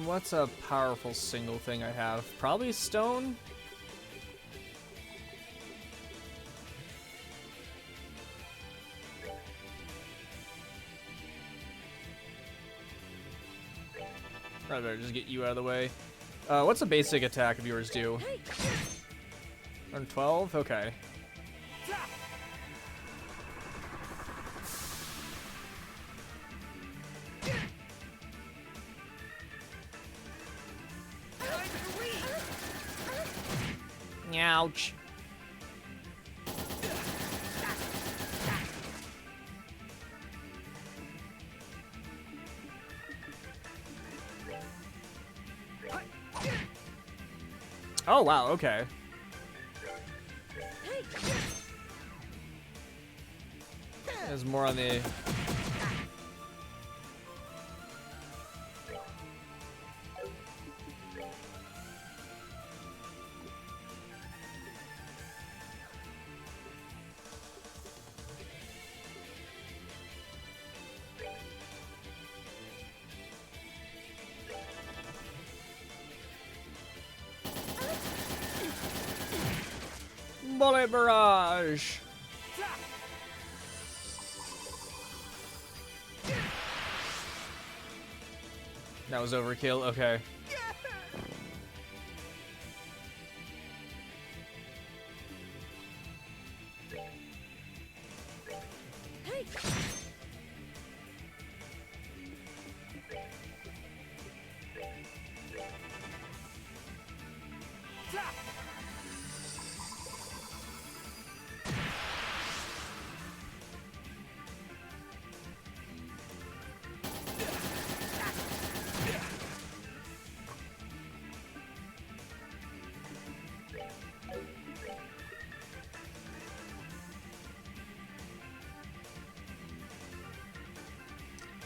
What's a powerful single thing I have? Probably stone? Probably better just get you out of the way. What's a basic attack of yours do? 112? Okay. Ouch. Oh, wow, okay. There's more on the... Bullet barrage! That was overkill, okay.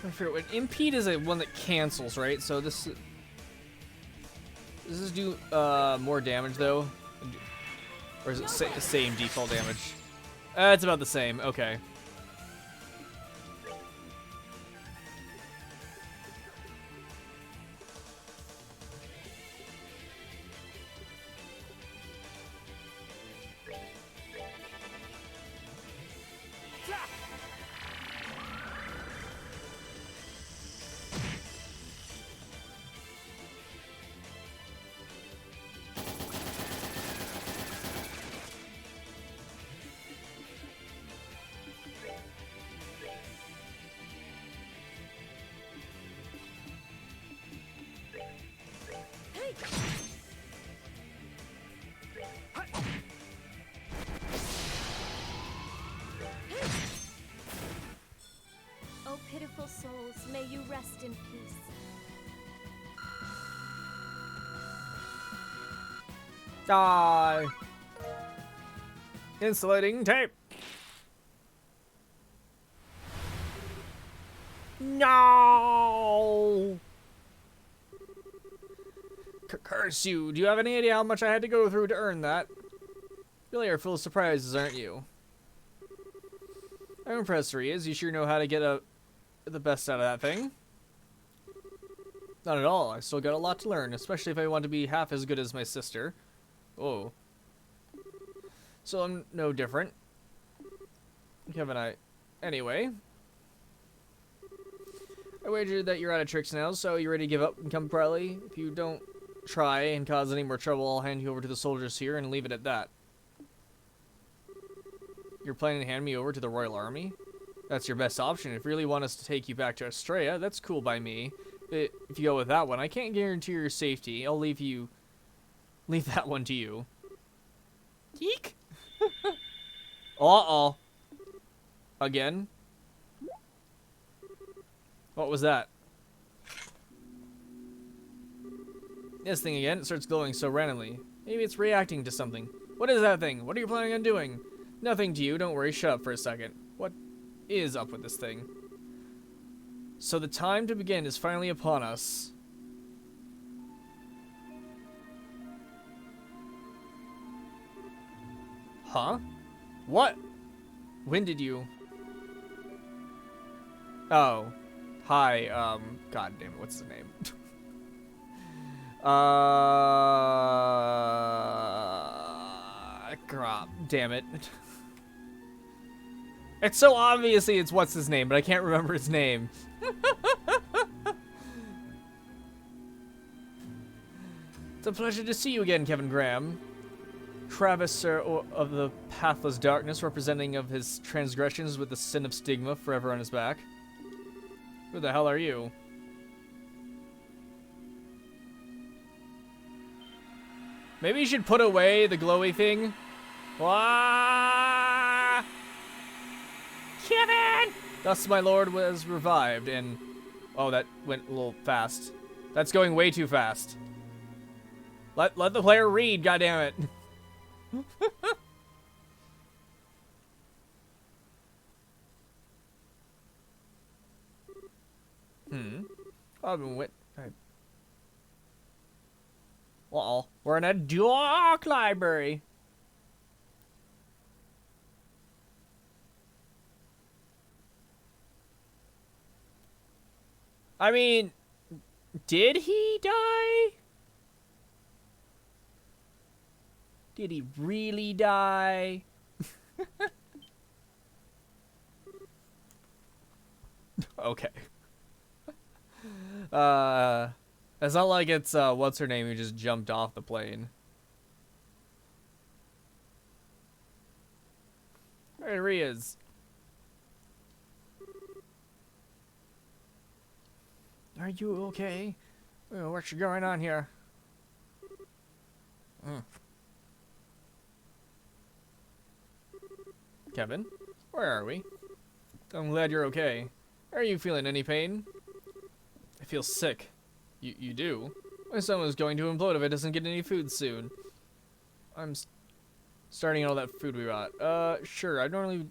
I forget what impede is a one that cancels, right? So this does this do more damage though, or is it same default damage? It's about the same. Okay. Oh, pitiful souls, may you rest in peace. Die. Insulating tape. No. Curse you. Do you have any idea how much I had to go through to earn that? Really are full of surprises, aren't you? I'm impressed, Riaz. You sure know how to get the best out of that thing. Not at all. I still got a lot to learn, especially if I want to be half as good as my sister. Oh. So I'm no different. Haven't I? Anyway. I wagered that you're out of tricks now, so you ready to give up and come quietly? If you don't try and cause any more trouble, I'll hand you over to the soldiers here and leave it at that. You're planning to hand me over to the Royal Army? That's your best option. If you really want us to take you back to Australia, that's cool by me. But if you go with that one, I can't guarantee your safety. I'll leave that one to you. Yeek! Uh-oh. Again? What was that? This thing again, it starts glowing so randomly. Maybe it's reacting to something. What is that thing? What are you planning on doing? Nothing to you, don't worry, shut up for a second. What is up with this thing? So the time to begin is finally upon us. Huh? What? When did you? Oh. Hi, god damn it, what's the name? Crap, damn it. It's so obviously it's what's his name, but I can't remember his name. It's a pleasure to see you again, Kevin Graham. Travis, sir, of the pathless darkness, representing of his transgressions with the sin of stigma forever on his back. Who the hell are you? Maybe you should put away the glowy thing. Wah! Kevin! Thus my lord was revived, and... Oh, that went a little fast. That's going way too fast. Let the player read, goddammit. I've been wit. Well, we're in a dark library. I mean, did he die? Did he really die? Okay. It's not like it's, what's her name who just jumped off the plane. There he is. Are you okay? What's going on here? Kevin, where are we? I'm glad you're okay. Are you feeling any pain? I feel sick. You do? My stomach's going to implode if it doesn't get any food soon. I'm starting all that food we brought. Sure, I'd normally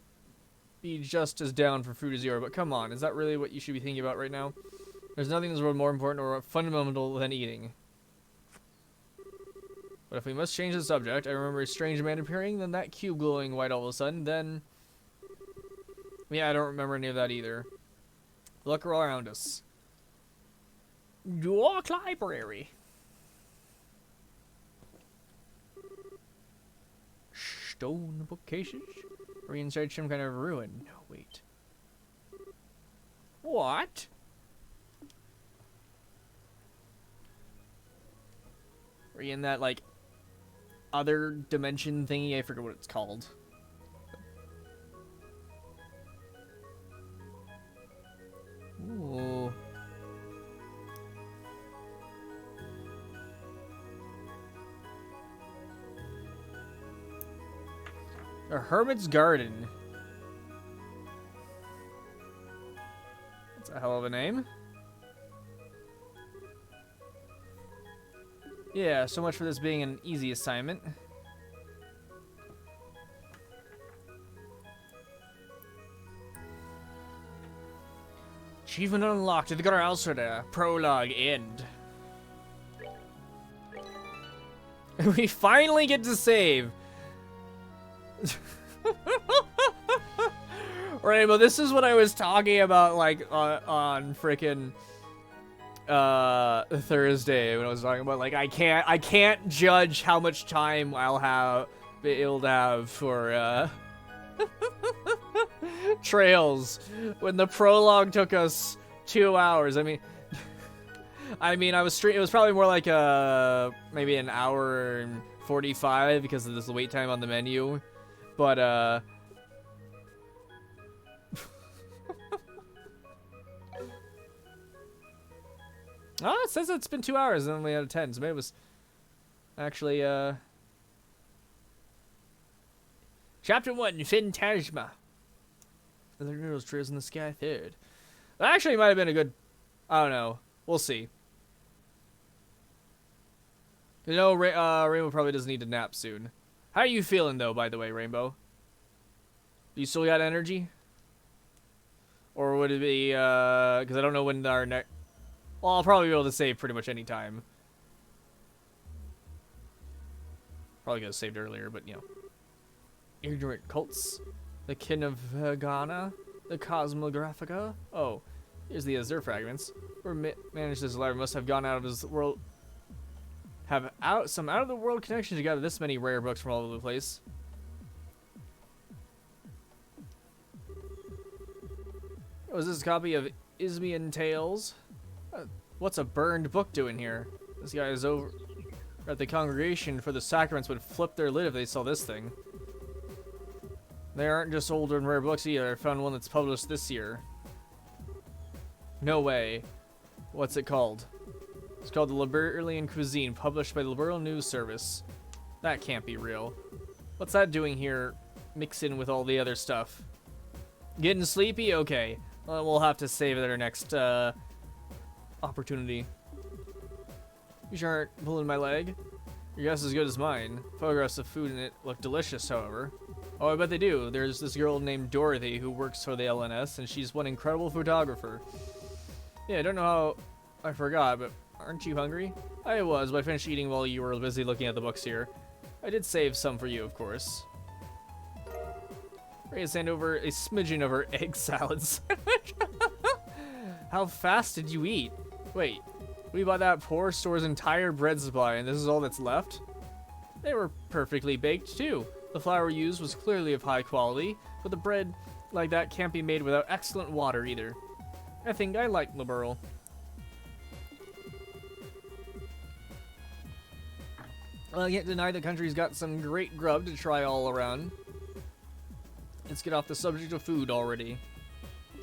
be just as down for food as you are, but come on, is that really what you should be thinking about right now? There's nothing in this world more important or fundamental than eating. But if we must change the subject, I remember a strange man appearing, then that cube glowing white all of a sudden, then... Yeah, I don't remember any of that either. Look around us. Dark library. Stone bookcases? Or inside some kind of ruin? No, wait. What? Are you in that, like, other dimension thingy? I forget what it's called. Ooh. A hermit's garden. That's a hell of a name. Yeah, so much for this being an easy assignment. Achievement unlocked. The Gutter Alcerda. Prologue end. We finally get to save. Rainbow, this is what I was talking about, like, on frickin' Thursday when I was talking about, like, I can't judge how much time I'll be able to have for Trails when the prologue took us 2 hours. I mean, it was probably more like maybe an hour and 45 because of this wait time on the menu, but oh, it says it's been 2 hours and only out of 10, so maybe it was actually, Chapter 1, Phantasma. The Needles Trails in the Sky, third. That actually might have been a good, I don't know, we'll see. You know, Rainbow probably doesn't need to nap soon. How are you feeling, though, by the way, Rainbow? Do you still got energy? Or would it be, because I don't know when our next... Well, I'll probably be able to save pretty much any time. Probably could have saved earlier, but, you know. Ignorant cults. The kin of Vergana. The Cosmographica. Oh, here's the Azure fragments. Whoever managed this library must have gone out of his world... Have some out-of-the-world connections to gather this many rare books from all over the place. Was this a copy of Ismian Tales? What's a burned book doing here? This guy is At the congregation for the sacraments would flip their lid if they saw this thing. They aren't just older and rare books either. I found one that's published this year. No way. What's it called? It's called The Liberalian Cuisine, published by the Liberal News Service. That can't be real. What's that doing here, mixing with all the other stuff? Getting sleepy? Okay. We'll have to save it at our next opportunity. You sure aren't pulling my leg? Your guess is as good as mine. Photographs of food in it look delicious, however. Oh, I bet they do. There's this girl named Dorothy who works for the LNS, and she's one incredible photographer. Yeah, I don't know how I forgot, but aren't you hungry? I was, but I finished eating while you were busy looking at the books here. I did save some for you, of course. Ready to send over a smidgen of her egg salad sandwich. How fast did you eat? Wait, we bought that poor store's entire bread supply, and this is all that's left? They were perfectly baked, too. The flour used was clearly of high quality, but the bread like that can't be made without excellent water, either. I think I like Liberal. Well, I can't deny the country's got some great grub to try all around. Let's get off the subject of food already.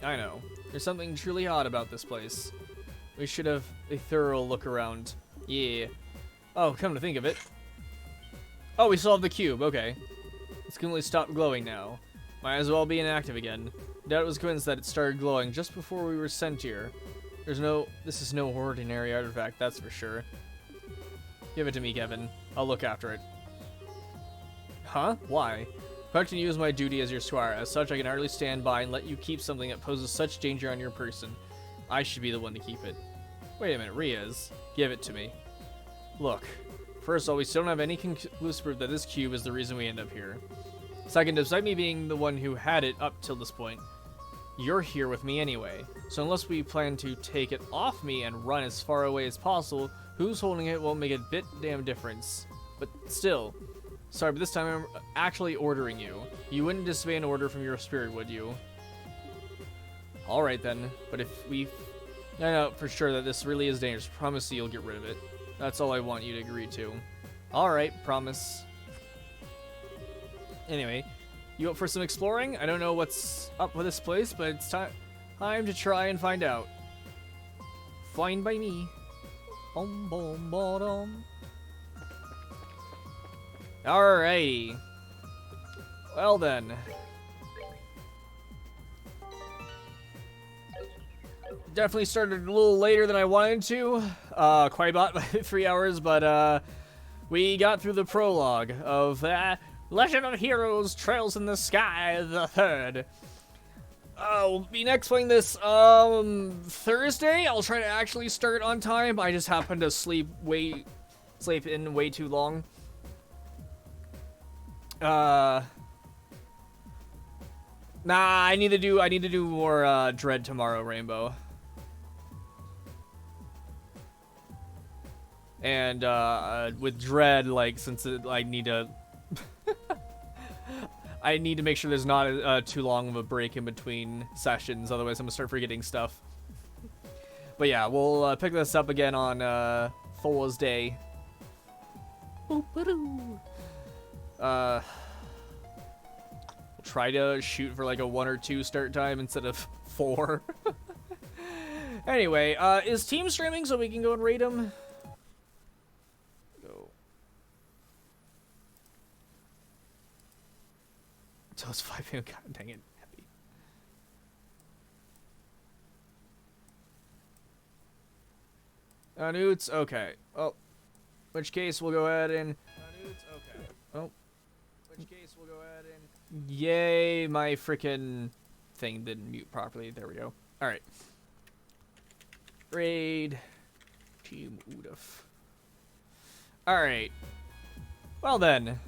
I know. There's something truly odd about this place. We should have a thorough look around. Yeah. Oh, come to think of it. Oh, we solved the cube. Okay. It's completely stopped glowing now. Might as well be inactive again. Doubt it was coincidence that it started glowing just before we were sent here. This is no ordinary artifact, that's for sure. Give it to me, Kevin. I'll look after it. Huh? Why? Protecting you is my duty as your squire. As such, I can hardly stand by and let you keep something that poses such danger on your person. I should be the one to keep it. Wait a minute, Riaz. Give it to me. Look. First of all, we still don't have any conclusive proof that this cube is the reason we end up here. Second, despite me being the one who had it up till this point, you're here with me anyway. So unless we plan to take it off me and run as far away as possible, who's holding it won't make a bit damn difference. But still, sorry, but this time I'm actually ordering you. You wouldn't disobey an order from your spirit, would you? Alright then, but if we find out for sure that this really is dangerous, promise you'll get rid of it. That's all I want you to agree to. Alright, promise. Anyway, you up for some exploring? I don't know what's up with this place, but it's time to try and find out. Fine by me. Bom, bom, bottom. Alrighty. Well then. Definitely started a little later than I wanted to. Quite about 3 hours, but we got through the prologue of Legend of Heroes Trails in the Sky, the third. I'll be next playing this Thursday. I'll try to actually start on time. I just happened to sleep in way too long. Nah, I need to do more Dread tomorrow, Rainbow. And with Dread, like, since I need to I need to make sure there's not too long of a break in between sessions, otherwise I'm gonna start forgetting stuff. But yeah, we'll pick this up again on Fool's Day. We'll try to shoot for like a 1 or 2 start time instead of 4. Anyway, is Team streaming so we can go and raid them? Go. Until it's 5 p.m. God dang it. Happy. Newts, okay. Oh. Which case we'll go ahead and... Newts, okay. Oh. Which case we'll go ahead and... Yay, my freaking thing didn't mute properly. There we go. Alright. Raid. Team Udaf. Alright. Well then.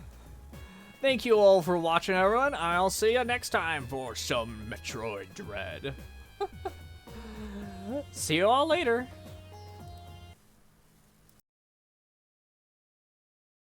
Thank you all for watching, everyone. I'll see you next time for some Metroid Dread. See you all later.